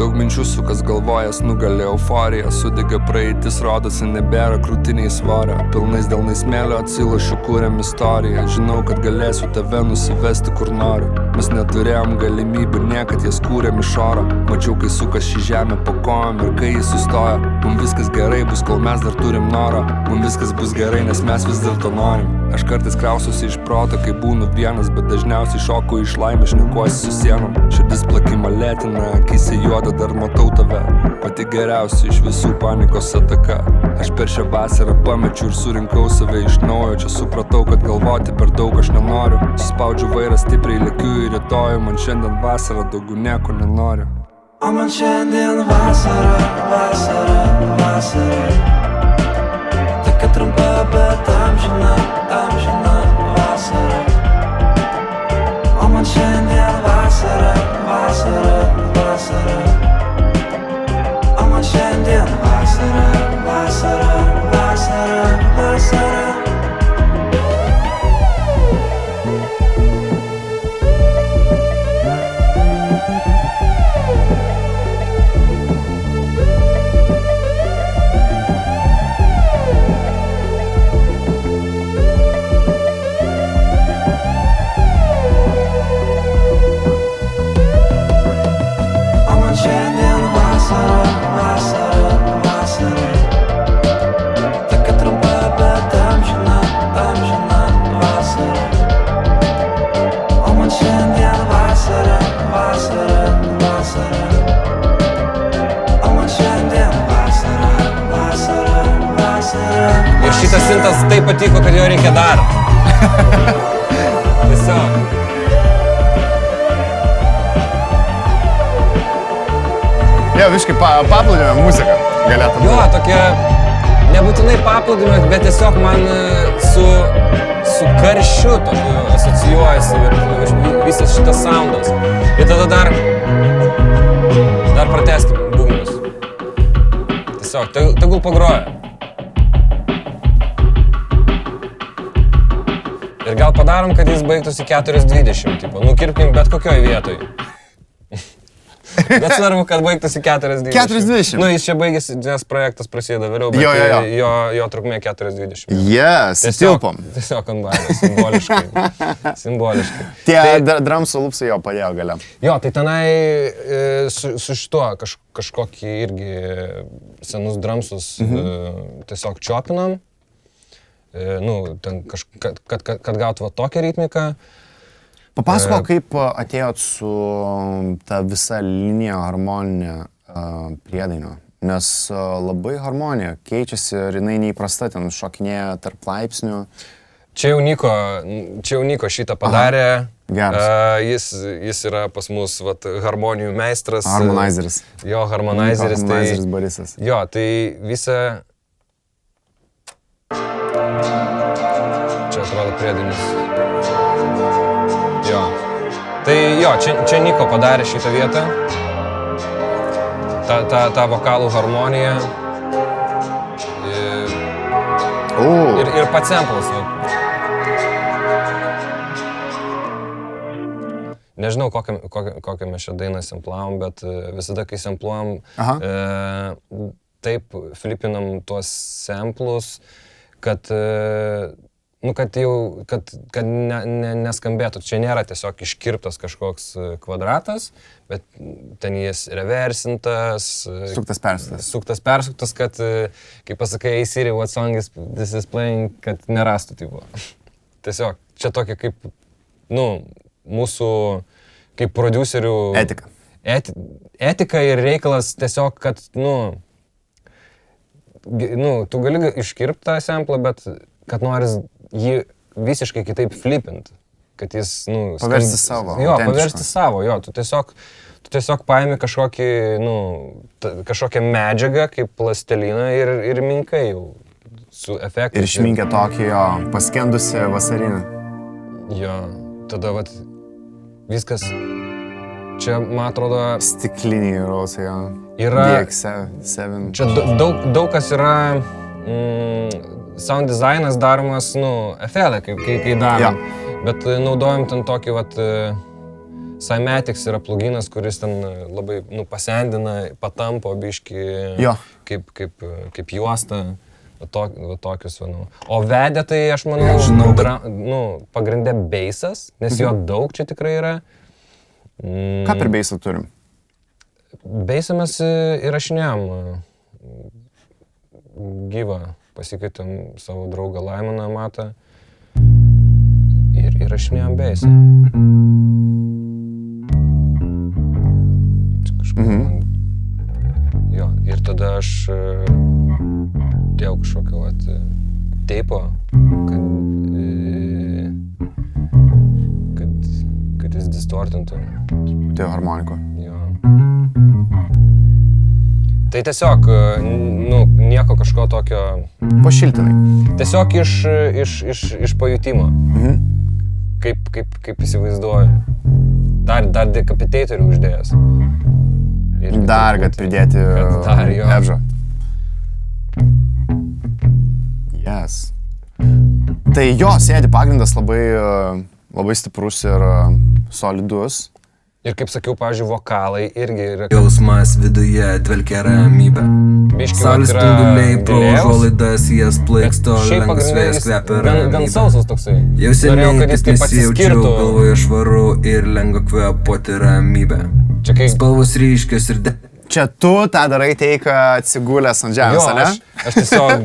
Daug minčių sukas galvojas, nugali euforija, sudega praeitis, rodosi nebėra krūtiniai svorio. Pilnais delnais smėlio atsilošiu, kūrėm istoriją. Žinau, kad galėsiu tave nusivesti kur noriu. Mes neturėjom galimybių, niekad jas kūrėm iš oro. Mačiau, kai sukas šį žemę po kojom ir kai jis sustoja. Mum viskas gerai bus, kol mes dar turim norą. Mum viskas bus gerai, nes mes vis dėl to norim. Aš kartais krausiuosi iš proto, kai būnu vienas, bet dažniausiai šoku iš laimės, šnekuosi su sienom. Širdis plakimą lėtina, akise juoda, dar matau tave. Pati geriausia iš visų panikos ataka. Aš per šią vasarą pamečiau ir surinkau save iš naujo. Čia supratau, kad galvoti per daug aš nenoriu. Suspaudžiu vairą stipriai, lėkiu į rytojų. Man šiandien vasara, daugiau nieko nenoriu. O man šiandien vasara. Tokia trumpa, bet amžina vasara. O man šiandien vasara. O man šiandien vasara. patiko, kad jo reikia dar. Tiesiog. Jo, visiškai paplūdimio muzika galėtų Jo, tokia, nebūtinai paplūdimio, bet tiesiog man su karščiu tokiu asocijuojasi ir visas šitas soundas. Ir tada dar pratęskim būgnus. Tiesiog, tegul pagroja. Ir gal padarom, kad jis baigtųsi 4:20, tipo, nukirpkim bet kokioj vietoj. Bet svarbu, kad baigtųsi 4:20. 4:20? Nu, jis čia baigėsi, nes projektas prasideda vėliau, bet jo trukmė 4:20. Yes, tilpom. Tiesiog ant baimės, simboliškai. Tie drumsų lupsai jo padėjo gale. Jo, tai tenai su šituo kažkokį irgi senus drumsus tiesiog čiopinom. Nu, ten kad gautų va tokią ritmiką. Papasako, kaip atėjot su ta visa linija harmoninė priedainio, nes labai harmonija keičiasi ir jinai neįprasta, ten šokinėja tarp laipsnių. Čia jau Niko šitą padarė. Geras. Jis yra pas mus vat, harmonijų meistras. Harmonizeris. Jo, harmonizeris. Harmonizeris Borisas. Jo, tai visa... Čia atrodo priedainis. Jo. Tai jo, čia Niko padarė šitą vietą. Ta vokalų harmonija. Ir pats samplas. Nežinau, kokią mes šią dainą samplavom, bet visada, kai sampluojam, taip flipinam tuos samplus, kad neskambėtų. Čia nėra tiesiog iškirptas kažkoks kvadratas, bet ten jis reversintas. Suktas persuktas, kad, kai pasakai, hey Siri, what song this is playing, kad nerastų tipo. Tiesiog, čia tokia kaip, mūsų kaip prodiuserių... Etika ir reikalas tiesiog, kad, tu gali iškirpti tą samplą, bet kad noris jį visiškai kitaip flipint, kad jis, paversti savo. Jo, paversti savo, jo, tu tiesiog paimi kažkokį, kažkokią medžiagą kaip plasteliną ir minkai jau su efektais. Ir išminkę tokį jo paskendusi vasarinę. Jo, tada vat viskas, čia, man atrodo... Stikliniai rausai, jo. Yra... DX7. Čia daug kas yra... sound designas daromas, FL, kai darom. Ja. Bet naudojam ten tokį, Cymatics yra pluginas, kuris ten labai, pasendina, patampo biškį, kaip juosta, tokius, O vedė tai, aš manau, pagrindė bassas, nes jo daug čia tikrai yra. Ką per bassą turim? Bassą mes įrašinėjom gyvą. Pasikvietėm savo draugą Laimoną Matą ir įrašinėjom bassą. Jo, ir tada aš dėjau kažkokio teipo, kad jis distortintų. Tai harmoniko. Jo. Tai tiesiog, nieko kažko tokio... Pašiltinai. Tiesiog iš pajutimo. Kaip įsivaizduoju. Dar dekapitatorių uždėjęs. Dar, kad pridėti edžą. Yes. Tai jo, sėdi pagrindas labai stiprus ir solidus. Ir kaip sakiau, pavyzdžiui, vokalai irgi yra... Jausmas viduje dvelkia ramybę. Saulės spinduliai pro užuolaidas jas plaiksto, lengvas vėjas kvepia ramybę. Gan sausas toksai. Jau seniai taip nesijaučiau, galvoje švaru ir lengva kvėpuoti ramybę. Spalvos ryškios ir... Čia tu tą darai teiką atsigulęs ant žemės, ne? Aš tiesiog...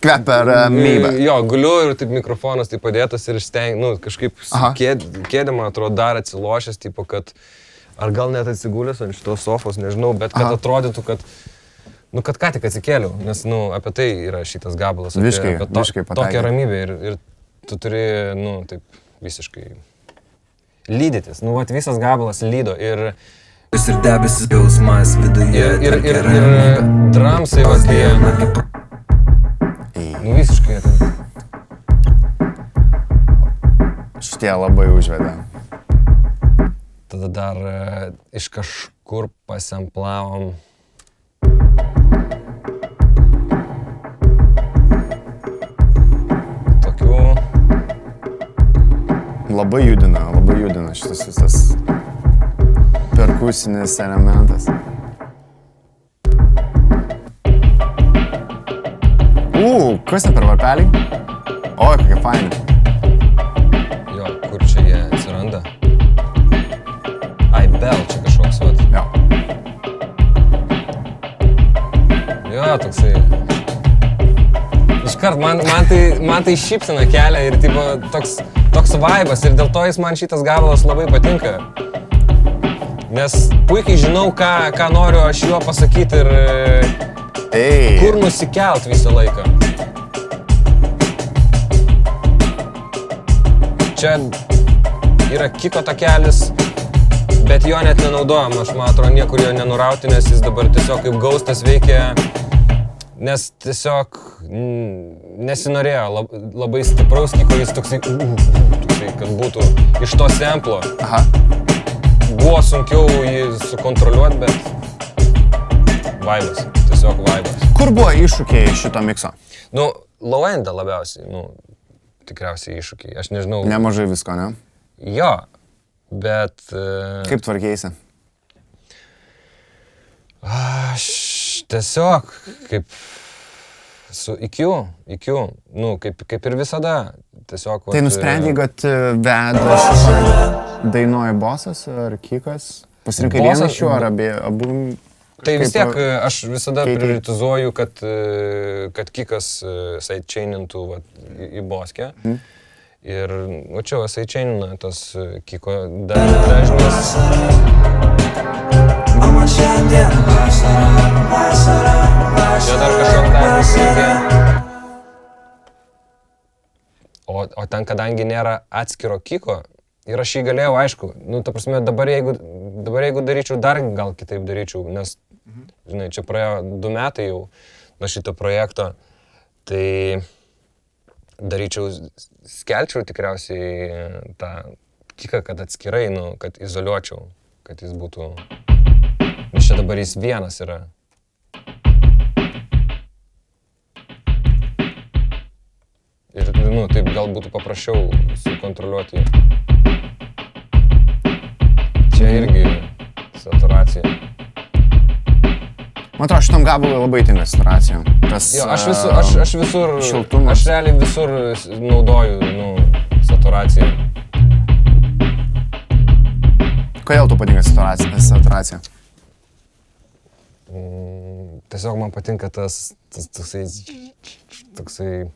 Kvepia ramybę. Jo, guliu ir taip mikrofonas taip padėtas ir kažkaip kėdė, man atrodo, dar atsilošęs, tipo, kad... Ar gal net atsigulęs ant šitos sofos, nežinau, bet kad atrodytų, kad Nu, kad ką tik atsikėliau, nes, nu, apie tai yra šitas gabalas. Apie Visiškai pataikė. tokią ramybę ir tu turi, nu, taip visiškai lydytis. Nu, vat visas gabalas lydo ir debesis jausmas viduje. Ir dramsai, vat, nu, visiškai. Šitie labai užvedė. Tada dar iš kažkur pasemplavom. Tokių. Labai judina šitas visas perkusinis elementas. Kas ten per varpelį? Oi, kokie faini. Jo, kur čia jie atsiranda? Ai, bel čia kažkoks, vat. Jo. Jo, toksai. Iškart, man tai šypsina kelia ir tipo, toks vaibas ir dėl to jis man šitas gabalas labai patinka. Nes puikiai žinau, ką noriu aš juo pasakyti ir kur nusikelt visą laiką. Čia yra kiko takelis, bet jo net nenaudojam, aš man atrodo niekur jo nenurauti, nes jis dabar tiesiog kaip gaustas veikia, nes tiesiog nesinorėjo labai stipraus kiko, jis toksai, kad būtų iš to samplo. Aha. Buvo sunkiau jį sukontroliuoti, bet vaibas, tiesiog vaibas. Kur buvo iššūkiai šito mikso? Nu, low-endą labiausiai, nu, tikriausiai iššūkiai, aš nežinau. Nemažai visko, ne? Jo, bet... Kaip tvarkėsi? Aš tiesiog kaip su IQ, nu, kaip ir visada. Tiesiog... Tai nusprendai, kad veda dainuoja bosas ar kikas? Pasirinkai vieną iš jų ar abu? Tai vis tiek aš visada prioritizuoju, kad kikas sidechainintų į boskę. Ir čia sidechainina tas kiko dažnis. Čia dar kažkoks dažnis irgi. O ten, kadangi nėra atskiro kiko, ir aš jį galėjau, aišku, nu, ta prasme, dabar jeigu daryčiau, dar gal kitaip daryčiau, nes, žinai, čia praėjo 2 metai jau nuo šito projekto, tai daryčiau, skelčiau tikriausiai tą kiką, kad atskirai, nu, kad izoliuočiau, kad jis būtų, nes čia dabar jis vienas yra. Ir, nu, taip gal būtų paprasčiau sukontroliuoti. Čia irgi saturacija. Man atrodo, šitam gabalui labai tinka saturacija. Jo, aš visur, šiltumas. Aš realiai visur naudoju, nu, saturaciją. Kodėl tau patinka saturacija? Tiesiog man patinka tas toksai,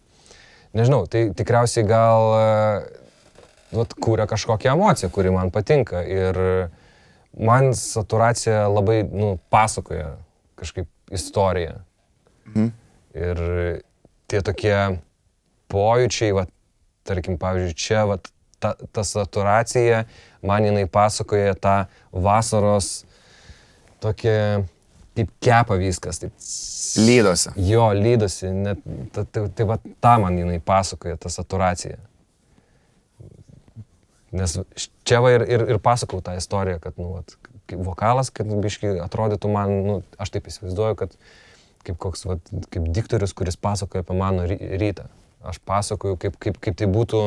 nežinau, tai tikriausiai gal kūrė kažkokią emociją, kuri man patinka ir man saturacija labai, nu, pasakoja kažkaip istoriją. Ir tie tokie pojūčiai, tarkim, pavyzdžiui, čia, ta saturacija, man jinai pasakoja tą vasaros tokia, kaip kepa viskas, taip. Lydosi. Jo, lydosi, net, tai tą man jinai pasakoja, ta saturacija. Nes čia ir pasakau tą istoriją, kad, nu, kaip vokalas, kad biškai atrodytų man, nu, aš taip įsivaizduoju, kad kaip koks, kaip diktorius, kuris pasakoja apie mano rytą. Aš pasakoju, kaip tai būtų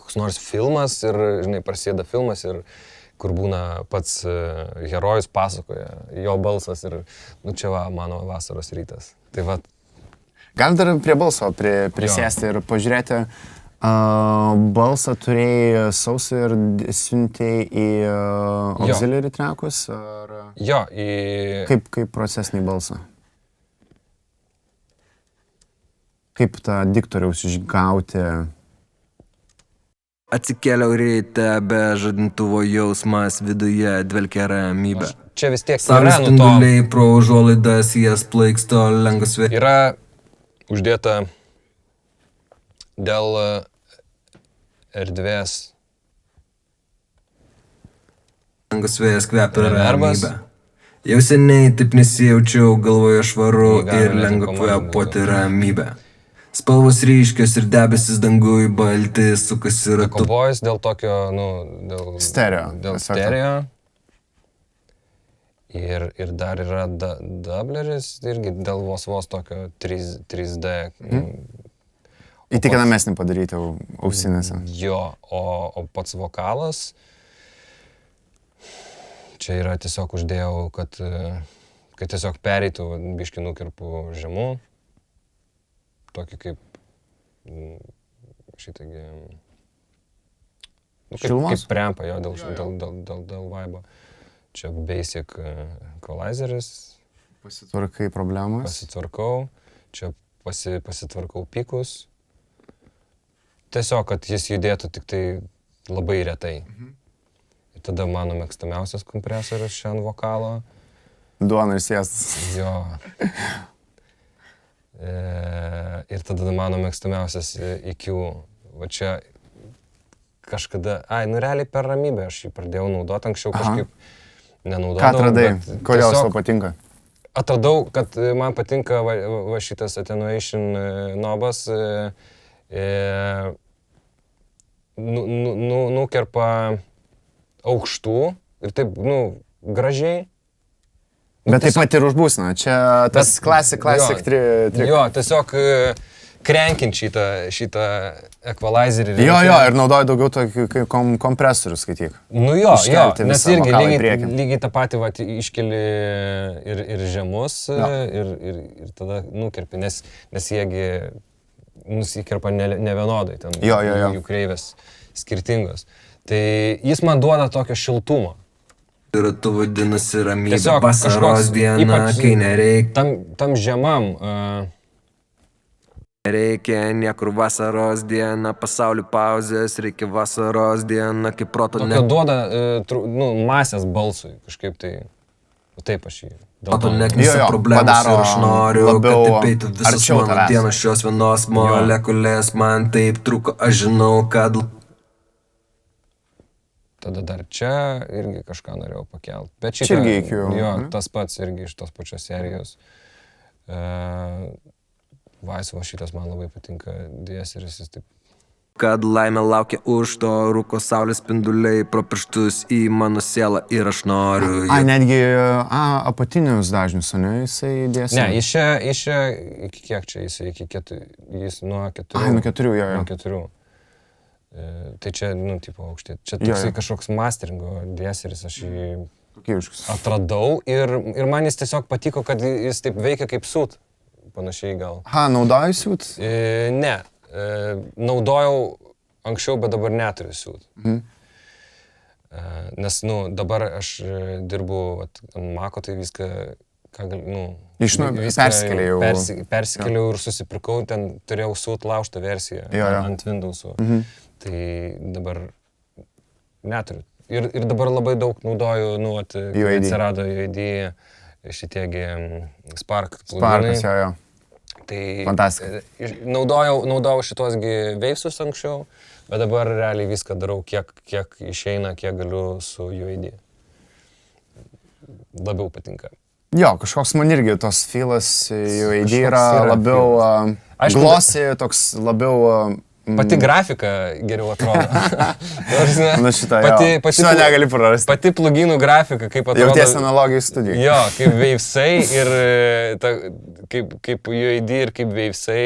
koks nors filmas ir, žinai, prasideda filmas ir kur būna pats herojus pasakoja, jo balsas ir, nu, čia mano vasaros rytas. Tai va. Galim dar prie balso prisėsti ir pažiūrėti, balsą turėjai sausį ir siuntėjai į auxiliary trackus? Ar... Jo, Kaip procesiniai balsą? Kaip tą diktoriaus išgauti? Atsikėliau ryte, be žadintuvo jausmas viduje dvelkia ramybė. čia vis tiek Saulės yra nu to. spinduliai pro užuolaidas jas plaiksto lengvas vėjas. Yra uždėta dėl erdvės. Lengvas vėjas kvepia Reverbas. ramybę. Jau seniai taip nesijaučiau, galvoje švaru Galima ir net lengva ir kvėpuoti ramybę. Spalvos ryškios ir debesis dangui balti, sukasi ratu. Kovojus dėl tokio, nu, dėl Stereo Dėl efekto. stereo. Ir dar yra dubleris, irgi dėl vos tokio 3D. Įtikinamesnį padaryti ausinėse. Jo, o pats vokalas, čia yra tiesiog uždėjau, kad tiesiog pereitų biškį nukirpų žemų. Tokį kaip šitągi... Šilumos? Kaip prempa, jo, dėl vaibo. Čia basic equalizeris. Pasitvarkai problemas. Pasitvarkau. Čia pasitvarkau pikus. Tiesiog, kad jis judėtų tik tai labai retai. Ir tada mano mėgstamiausias kompresorius šiandien vokalo. Duona ir sviestas. Jo. Ir tada mano mėgstamiausias EQ. Va čia kažkada, realiai per ramybę aš jį pradėjau naudoti, anksčiau kažkaip nenaudodavau. Ką atradai? Kodėl tiesiog tau patinka? Atradau, kad man patinka va šitas attenuation knobas. Nukerpa aukštų ir taip, gražiai. Bet taip pat ir užbūsina. Čia tas classic trick. Jo, tiesiog krenkint šitą equalizerį. Jo, ir naudoju daugiau tokių kompresorių, skaityk. Jo, Iškelti nes visą irgi vokalą į priekį. lygiai tą patį iškeli ir žemus ir tada nukerpi, nes jiegi nusikerpa nevienodai, ten jų kreivės skirtingos. Tai jis man duoda tokio šiltumo. Ir tu vadinasi ramybė, Tiesiog vasaros diena, kai nereikia. Tam žemam Reikia niekur vasaros diena, pasaulio pauzės, reikia vasaros diena, kaip proto tokio duoda masės balsui kažkaip tai. Taip aš jį. Proto neknisa problemos ir aš noriu, kad taip eitų visas mano dienas šios vienos molekulės, man taip truko, aš žinau, kad... Tada dar čia irgi kažką norėjau pakelti. Bet čia irgi iki jau. Jo, tas pats irgi iš tos pačios serijos. Vaisvo šitas man labai patinka, dieseris jis taip. Kad laimė laukia už to, rūko saulės spinduliai pro pirštus į mano sielą ir aš noriu. Netgi apatinius dažnius, ne, jisai dieseris. Ne, iš čia, iki kiek čia jisai, jis nuo 4. Nuo 4, jo. Nuo 4. Tai čia, tipo aukštai. Čia toksai kažkoks masteringo dieseris, aš jį atradau ir man jis tiesiog patiko, kad jis taip veikia kaip sūt. Panašiai gal. Naudojai siūt? Ne. Naudojau anksčiau, bet dabar neturiu siūt. Nes, dabar aš dirbu ant Mako, tai viską, ką galiu, persikėliau ir susipirkau, ten turėjau siūt laužtą versiją ant Windows'ų. Tai dabar neturiu. Ir dabar labai daug naudoju, kai atsirado UID šitiegi Spark pluginai. Sparkas, jo. Tai fantastika. Naudojau šituosgi Wavesus anksčiau, bet dabar realiai viską darau, kiek išeina, kiek galiu su UID. Labiau patinka. Jo, kažkoks man irgi tos feelas UID yra labiau glossy, toks labiau... Pati grafika geriau atrodo. Šitą negali prarasti. Pati pluginų grafika, kaip atrodo... Jauties analogijų studijų. Jo, kaip Wavesai ir kaip UID ir kaip Wavesai.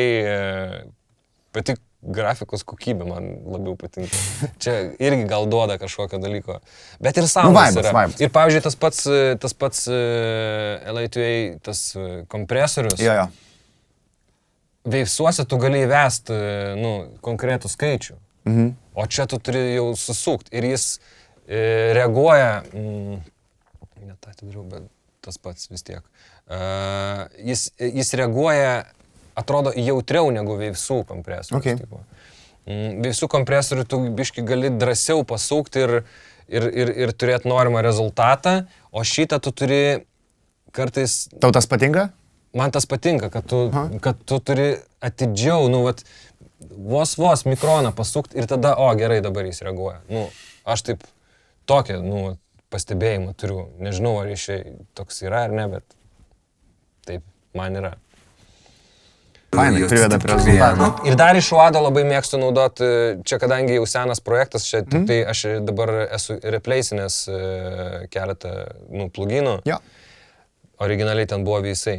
Pati grafikos kokybė man labiau patinka. Čia irgi gal duoda kažkokio dalyko. Bet ir soundas yra. Ir pavyzdžiui, tas pats LA2A, tas kompresorius. Jo. Wavesuose tu gali įvesti, konkretų skaičių. O čia tu turi jau susukti. Ir jis reaguoja, ne tą atidariau, bet tas pats vis tiek. Jis reaguoja, atrodo, jautriau negu Wavesų kompresorius. Wavesų kompresorių tu biški gali drąsiau pasukti ir turėti norimą rezultatą, O šitą tu turi kartais, Tau tas patinka? man tas patinka, kad tu turi atidžiau, nu, vat, vos mikroną pasukti ir tada, gerai, dabar jis reaguoja. Nu, aš taip tokią, nu, pastebėjimą turiu. Nežinau, ar jis toks yra ar ne, bet taip man yra. Fainai, priveda prie rezultatų. Ir dar iš Wado labai mėgstu naudoti, čia kadangi jau senas projektas, čia tai aš dabar esu replacinęs keletą, nu, pluginų. Jo. Originaliai ten buvo visai.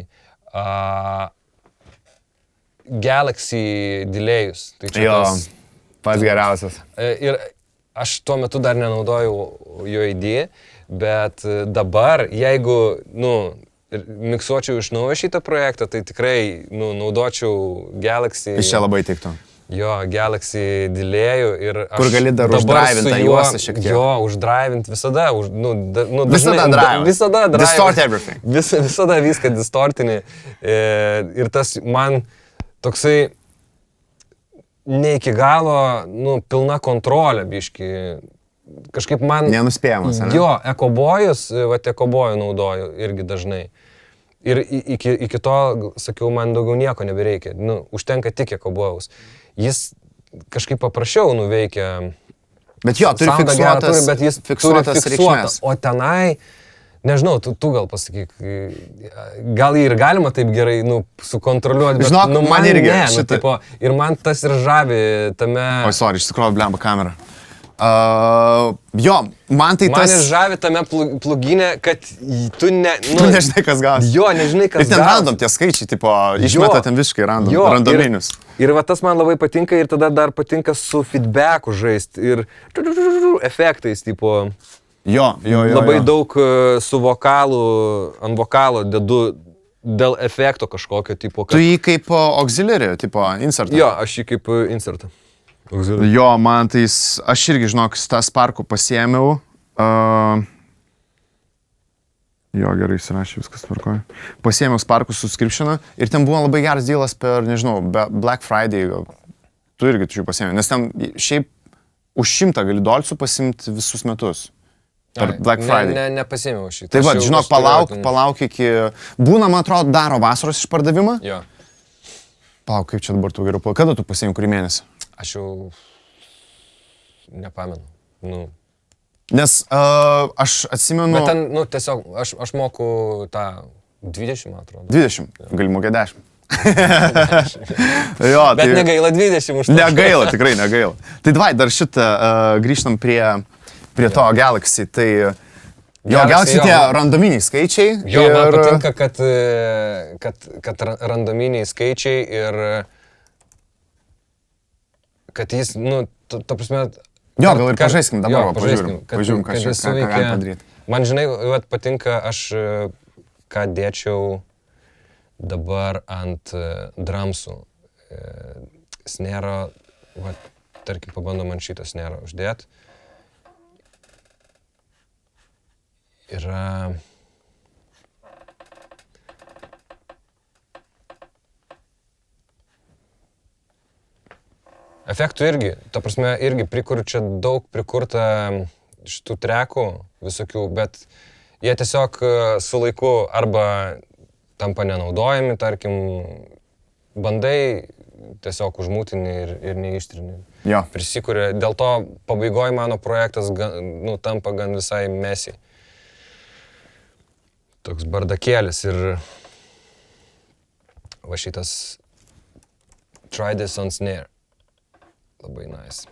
Galaxy Delayus. Tai čia Jo, tas, pats geriausias. ir aš tuo metu dar nenaudojau jo idėją, bet dabar, jeigu, nu, miksuočiau iš naujo šitą projektą, tai tikrai, nu, naudočiau Galaxy. Iš čia labai tiktų. Jo, Galaxy Delay ir aš Kur gali dar uždraivint tą juostą šiek tiek. Jo, uždraivint visada, Visada drive. Visada drive. Distort everything. Visada viską distortini. Ir tas man toksai ne iki galo, nu, pilna kontrolė, biški. Kažkaip man... Nenuspėjamas, ne? Jo, ekobojus, ekobojų naudoju irgi dažnai. Ir iki to, sakiau, man daugiau nieko nebereikia. Nu, užtenka tik ekobojus. Jis kažkaip paprasčiau nuveikia. Bet jo, turi soundą gerą fiksuotas, turi, bet jis fiksuotas reikšmės. O tenai, nežinau, tu gal pasakyk, gal jį ir galima taip gerai, nu, sukontroliuoti, bet Žinok, nu, man irgi ne, nu, šitą- tipo, ir man tas ir žavi tame... Oi, sorry, iš tikrųjų blemba kamerą. Jo, man tai Man tas... ir žavi tame pluginė, kad tu ne... Tu nežinai, kas gausi. Jo, nežinai, kas Ir ten gausi. random tie skaičiai, tipo, išmeta ten visiškai randominius. Ir va tas man labai patinka ir tada dar patinka su feedbacku žaisti ir efektais, tipo... Jo. Labai daug su vokalu, ant vokalo dedu dėl efekto kažkokio tipo. Tu jį kaip auxiliary, tipo, insertą. Jo, aš jį kaip insertą. Jo, man tai, aš irgi, žinok, tą Sparkų pasiėmiau. Jo, gerai, įsirašė, viskas tvarkoja. Pasiėmiau Sparkų subscriptioną ir ten buvo labai geras dealas per, nežinau, Black Friday. Tu irgi turiu pasiėmė, nes ten šiaip už $100 gali dolcų pasimti visus metus. Per Black Friday. Nepasėmiau šitą. Tai va, žinok, palauk iki... Būna, man atrodo, daro vasaros išpardavimą. Jo. Palauk, kaip čia dabar tu geriau. Kada tu pasiėmė, kurį mėnesį? Aš jau nepamenu. Nu. Nes aš atsimenu... Bet ten, nu, tiesiog, aš moku tą 20, man atrodo. 20, gali mokėti 10. Jo, Bet negaila 20 už tai. Negaila, tikrai negaila. Tai davai, dar šitą grįžtam prie to Galaxy. Tai Galaxy tie randominiai skaičiai. Jo, man patinka, kad randominiai skaičiai ir kad jis, nu, ta prasme... Jo, gal ir pažaiskim dabar, pažiūrim, ką galim padaryti. Man, žinai, patinka, aš ką dėčiau dabar ant drumsų. Snero, tarkim, pabandom man šitą snero uždėti. Yra... Efektų irgi, ta prasme, irgi čia daug prikurta šitų trekų visokių, bet jie tiesiog su laiku arba tampa nenaudojami, tarkim, bandai tiesiog užmūtini ir neištrini. Jo. Prisikuria, dėl to pabaigoje mano projektas tampa gan visai messy. Toks bardakėlis ir va šitas Try This on Snare. Labai nice.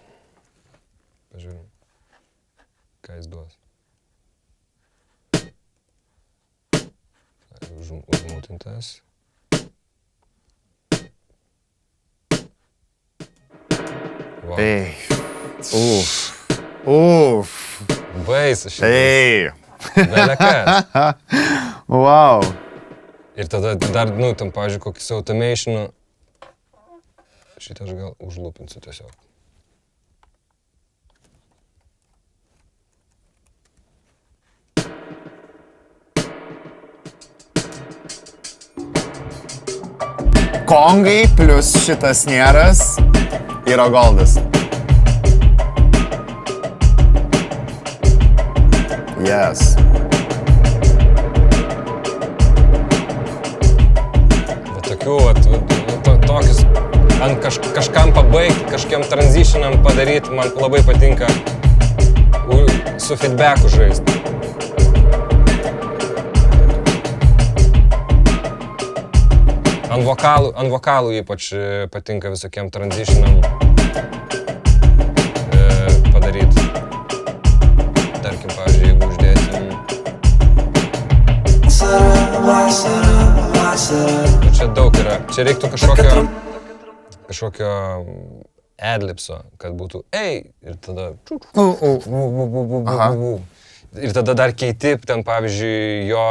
Pažiūrim, ką jis duos. Užmūtintas. Wow. Ei. Uf. Baisas šitas. Ei. Belekas. Wow. Ir tada dar, nu, tam, pavyzdžiui, kokį automationų. Šitą aš gal užlūpinsiu tiesiog. Kongai plus šitas snieras yra goldas. Yes. kažkam pabaigti, kažkiem transitionam padaryti, man labai patinka su feedbacku žaisti. Ant vokalų ypač patinka visokiem transitionam padaryti. Tarkim, pavyzdžiui, jeigu uždėsim... Čia daug yra. Čia reiktų kažkokio adlipso, kad būtų ei ir tada... Ir tada dar keiti, ten pavyzdžiui, jo...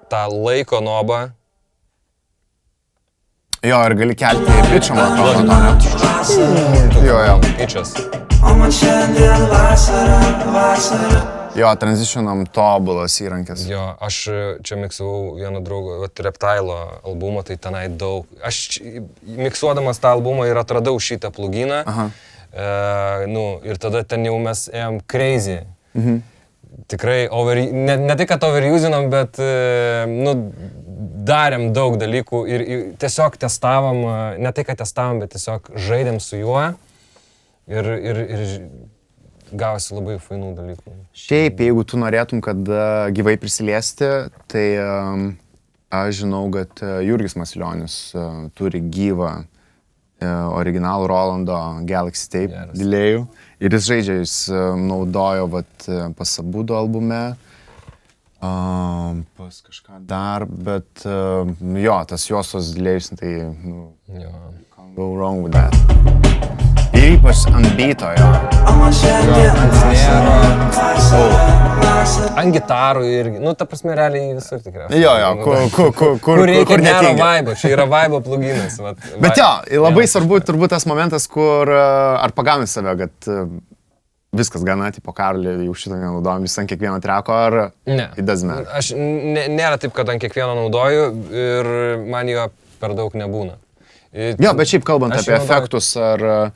tą laiko nobą. Jo, ir gali kelti į pitchą, man atrodo, to, ne? Jo. Pitchas. Jo, transitionam tobulas įrankis. Jo, aš čia miksavau vieno draugo, Reptilo albumą, tai tenai daug. Aš miksuodamas tą albumą ir atradau šitą pluginą. Ir tada ten jau mes ėjom crazy. Tikrai, ne tai, kad overusinom, bet darėm daug dalykų ir tiesiog testavom, ne tai, kad testavom, bet tiesiog žaidėm su juo ir gavosi labai fainų dalykų. Šiaip, jeigu tu norėtum, kad gyvai prisiliesti, tai aš žinau, kad Jurgis Masilionis turi gyvą originalų Rolando Galaxy Tape delėjų. Ir jis žaidžia, jis naudojo pas Abudo albume, pas kažką dar, bet jo, tas juostos delėjus, tai can't go wrong with that. Ir ypač ant beato, jo. Ant snėro, ant gitarų irgi, ta prasme realiai visur tikriausiai. Jo, kur reikia nėra vaibo, čia yra vaibo pluginas. Bet jo, labai svarbu turbūt tas momentas, kur ar pagauni save, kad viskas gana, tipo Karolį, jau šitą nenaudojam vis ant kiekvieno treko, ar it doesn't matter? Aš nėra taip, kad ant kiekvieno naudoju ir man jo per daug nebūna. Jo, bet šiaip kalbant apie efektus, ar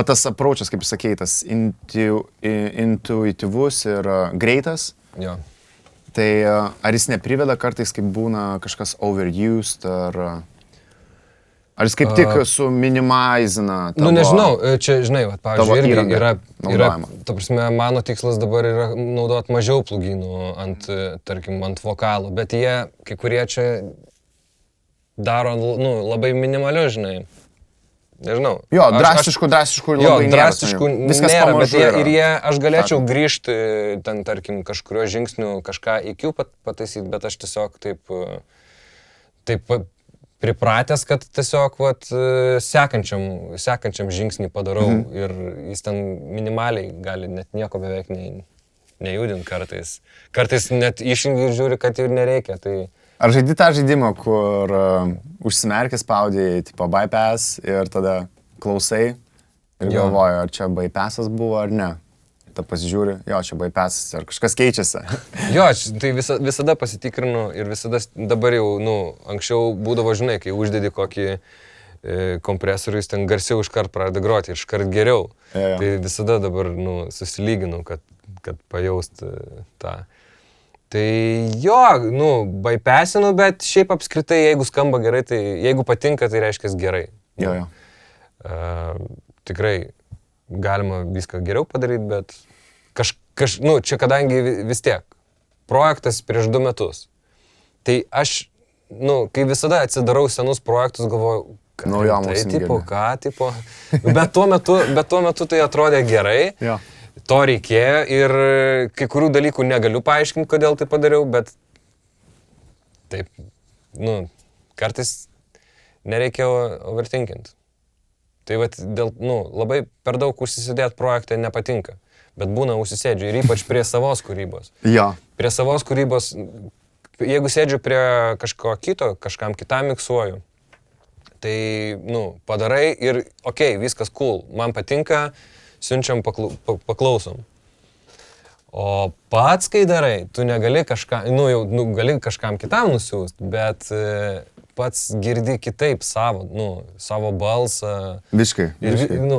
tas approachas, kaip sakei, tas intuityvus ir greitas, jo. Tai ar jis nepriveda kartais, kaip būna kažkas overused, ar jis kaip tik suminimizina tavo... Nežinau, čia, žinai, pavyzdžiui, irgi yra, ta prasme, mano tikslas dabar yra naudoti mažiau pluginų tarkim, ant vokalų, bet jie, kai kurie čia daro, labai minimaliu, žinai. Nežinau. Jo, drastiškų labai drastiškų nėra, bet jie, aš galėčiau grįžti ten, tarkim, kažkurio žingsnių kažką IQ pataisyti, bet aš tiesiog taip pripratęs, kad tiesiog sekančiam žingsnį padarau ir jis ten minimaliai gali net nieko beveik nejudinti kartais. Kartais net išjungi ir žiūri, kad jau nereikia. Tai... Ar žaidi tą žaidimą, kur užsimerkęs spaudėjai, tipo bypass ir tada klausai ir galvoji, ar čia bypassas buvo ar ne. Ta pasižiūri, jo, čia bypassas, ar kažkas keičiasi. Jo, tai visada pasitikrinu ir visada dabar jau, anksčiau būdavo, žinai, kai uždedi kokį kompresorių, jis ten garsiau iškart pradeda groti ir iškart geriau. Tai visada dabar, susilyginu, kad pajaust tą. Tai jo, bypassinu, bet šiaip apskritai, jeigu skamba gerai, tai jeigu patinka, tai reiškia gerai. Jo. Tikrai galima viską geriau padaryti, bet čia kadangi vis tiek, projektas prieš 2 metus. Tai aš, kai visada atsidarau senus projektus, galvoju, ką, bet tuo metu tai atrodė gerai. Jo. To reikėjo ir kai kurių dalykų negaliu paaiškinti, kodėl tai padariau, bet taip, kartais nereikia overthinkinti. Tai labai per daug užsisėdėti projekte nepatinka, bet būna užsisėdžiu ir ypač prie savos kūrybos. Jo. Prie savos kūrybos, jeigu sėdžiu prie kažko kito, kažkam kitam miksuoju, tai, padarai ir viskas cool, man patinka, siunčiam, paklausom. O pats, kai darai, tu negali gali kažkam kitam nusiųsti, bet pats girdi kitaip savo balsą. Viškai.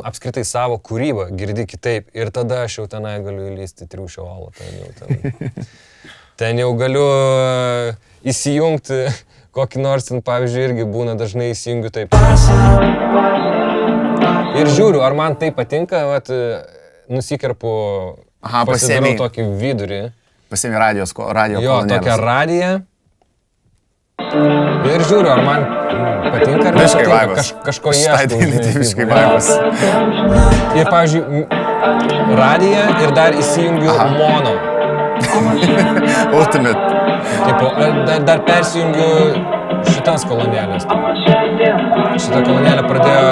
Apskritai savo kūrybą girdi kitaip ir tada aš jau tenai galiu įlysti triušio olą. Ten jau galiu įsijungti kokį nors, ten, pavyzdžiui, irgi būna dažnai įsijungiu taip. Ir žiūriu, ar man tai patinka, vat, nusikerpu, pasidarau pasiėmei. tokį vidurį. Pasiėmė radio Jo, kolonėlės. tokią radiją. Ir žiūriu, ar man patinka, ar Visiškai nepatinka. vaibas. Kažko Šitai ieškau. dainai tai žinai, visiškai tipo, vaibas. Ir, pavyzdžiui, radiją ir dar įsijungiu mono. Ultimate. Tipo, dar persijungiu šitas kolonėlės. Šitą kolonėlę pradėjo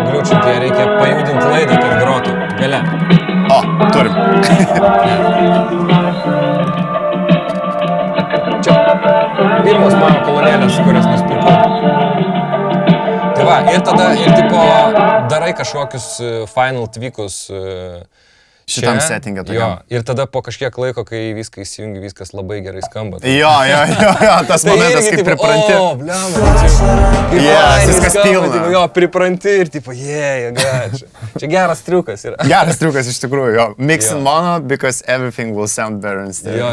gliūčinti, ją reikia pajudinti laidą, kad grotų. Gale. O, turim. Čia pirmos mano kolonėlės, kurias nusipirkau. Tai va, ir tada, ir tipo, darai kažkokius final tweakus Šitam čia. setting'e Jo, tokiam. ir tada po kažkiek laiko, kai viską įsijungi, viskas labai gerai skamba. Jo, tas Tai momentas, irgi, kai tipo, pripranti. O, bliamba, čia. Yes, viskas pilna. Jo, pripranti ir tipo, čia geras triukas yra. Geras triukas iš tikrųjų, jo. Mix Jo. in mono, because everything will sound better instead. Jo.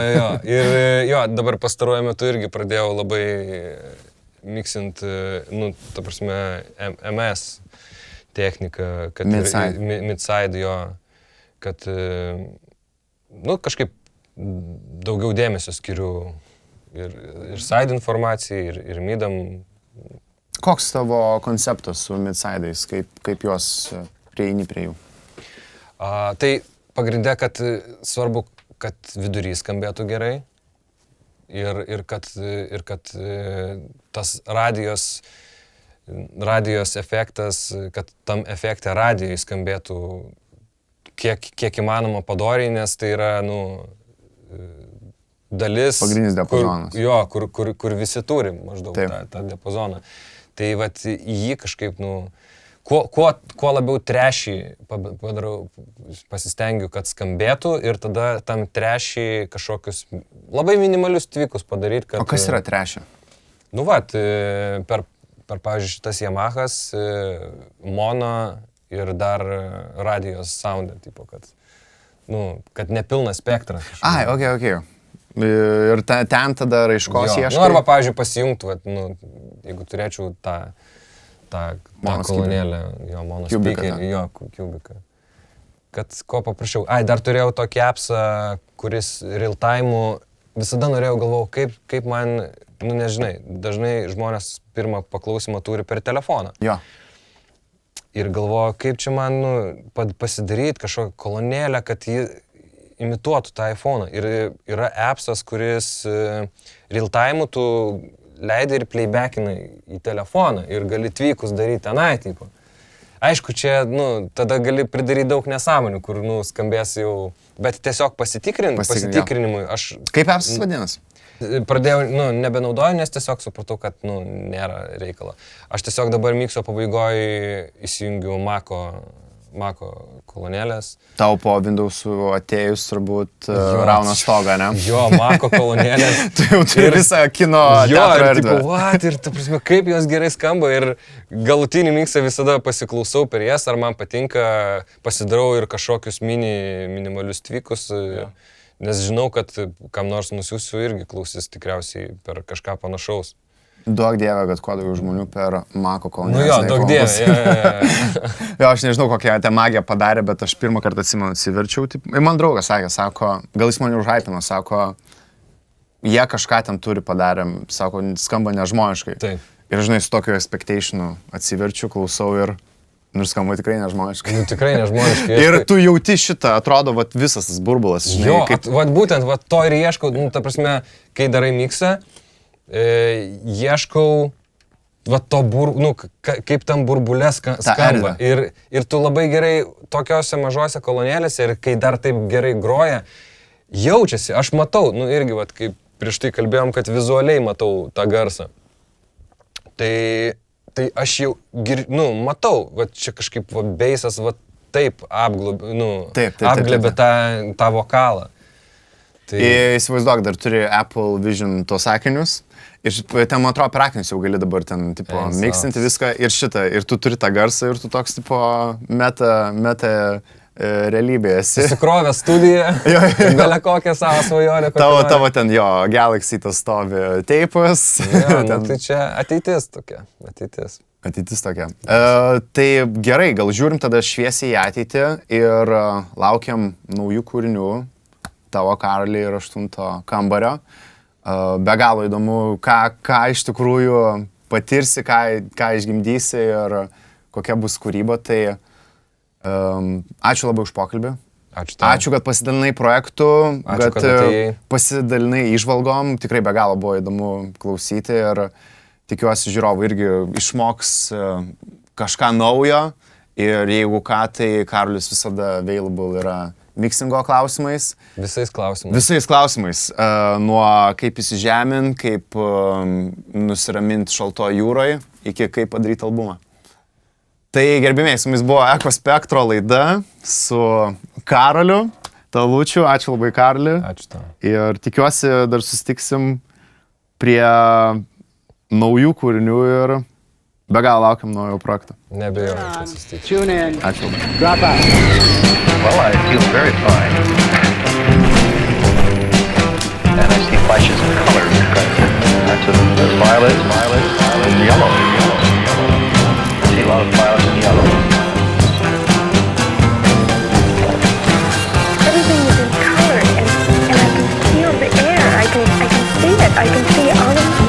Ir jo, dabar pastaruoju metu irgi pradėjau labai mixint, nu, ta prasme, MS techniką, kad Midside. Midside, jo, kad, nu, kažkaip daugiau dėmesio skiriu ir side informacijai, ir midam. Koks tavo konceptas su midside'ais, kaip juos prieini prie jų? Tai pagrindė, kad svarbu, kad vidurys skambėtų gerai ir kad tas radijos efektas, kad tam efekte radijai skambėtų kiek įmanoma padoriai, nes tai yra, nu, dalis... Pagrindinis diapazonas. Kur visi turi maždaug tą diapazoną. Tai vat jį kažkaip, nu, kuo labiau trešį padarau, pasistengiu, kad skambėtų ir tada tam trešį kažkokius labai minimalius tvikus padaryti, kad... O kas yra trešė? Nu, vat, per pavyzdžiui, šitas Yamahas, mono ir dar radijos soundą, tipo, kad nepilna spektra. Ai, okei. Ir ten tada raiškos ieškai? Nu, arba, pavyzdžiui, pasijungtų, vat, nu, jeigu turėčiau tą kolonėlę, jo, mono speakerį, jo, kubiką. Kad ko paprašiau. Ai, dar turėjau tokį appsą, kuris real time'u, visada galvojau, kaip man, nu, nežinai, dažnai žmonės pirmą paklausimą turi per telefoną. Jo. Ir galvoju, kaip čia man, nu, pasidaryti kažkokią kolonėlę, kad ji imituotų tą iPhone'ą. Ir yra appsas, kuris real time'u tu leidai ir playbackinai į telefoną ir gali tweakus daryti tenai, tipo. Aišku, čia, nu, tada gali pridaryti daug nesąmonių, kur, nu, skambės jau, bet tiesiog pasitikrinimui aš... Kaip appsas vadinasi? Pradėjau, nu, nebenaudoju, nes tiesiog supratau, kad, nu, nėra reikalo. Aš tiesiog dabar mikso pabaigoje įsijungiu Mako kolonėlės. Tau po Windows'ų atėjus turbūt rauna stogą, ne? Jo, Mako kolonėlės. Tu jau turi visą kino teatro erdvę. Ir ta prasme, kaip jos gerai skamba ir galutinį miksą visada pasiklausau per jas, ar man patinka, pasidarau ir kažkokius minimalius tvikus. Nes žinau, kad kam nors nusiųsiu irgi klausys tikriausiai per kažką panašaus. Duok dievę, kad kuo daugiau žmonių per Mako kolonėlės. Nu jo, duok dievę. Jo, aš nežinau, kokią tą magiją padarė, bet aš pirmą kartą atsimenu, atsiverčiau. Ir man draugas sakė, sako, gal jis mane užhypino, sako, jie kažką ten turi padarę, sako, skamba nežmoniškai. Taip. Ir žinai, su tokiu expectationu atsiverčiu, klausau ir skamba tikrai nežmoniškai. Nu, tikrai nežmoniškai. Ir tu jauti šitą, atrodo, vat, visas tas burbulas, žinai. Jo, vat būtent, vat to ir ieškau, nu, ta prasme, kai darai miksą, ieškau, vat to nu, kaip tam burbulė skamba. Ir tu labai gerai tokiose mažose kolonėlėse ir kai dar taip gerai groja, jaučiasi, aš matau, nu irgi, vat, kaip prieš tai kalbėjom, kad vizualiai matau tą garsą. Tai aš jau, nu, matau, vat čia kažkaip beisas, vat taip apglebė tą vokalą. Tai... Įsivaizduok, dar turi Apple Vision tos akinius. Ir ten, man atrodo, per akinius jau gali dabar ten, tipo, mixinti viską ir šitą. Ir tu turi tą garsą ir tu toks, tipo, meta realybėje esi. Susikrovė studiją, galia kokią savo svajonę. Tavo ten jo, Galaxy tas stovi teipas. Ja, nu, tai čia ateitis tokia, ateitis. Ateitis tokia. Tai gerai, gal žiūrim tada šviesiai į ateitį ir laukiam naujų kūrinių tavo, Karoli, ir 8 kambario. Be galo įdomu, ką iš tikrųjų patirsi, ką išgimdysi ir kokia bus kūryba. Tai ačiū labai už pokalbį. Ačiū, kad pasidalinai projektu, ačiū, kad pasidalinai įžvalgom. Tikrai be galo buvo įdomu klausyti ir tikiuosi žiūrovai irgi išmoks kažką naujo. Ir jeigu ką, tai Karolis visada available yra mixingo klausimais. Visais klausimais. Visais klausimais. Nuo kaip įsižemint, kaip nusiramint šalto jūroje, iki kaip padaryti albumą. Tai gerbimiai, su mumis buvo Eko Spektro laida su Karoliu Talučiu. Ačiū labai, Karoli. Ačiū tau. Ir tikiuosi dar susitiksim prie naujų kūrinių ir be galo laukiam naujo projekto. Nebejoju, kad susitiksim. Tune in. Ačiū labai. Drop out. Well, I feel very fine. And I see flashes of colors. There's violet, and yellow. I see a lot of violet and yellow. Everything is in color, and I can feel the air. I can see it. I can see all of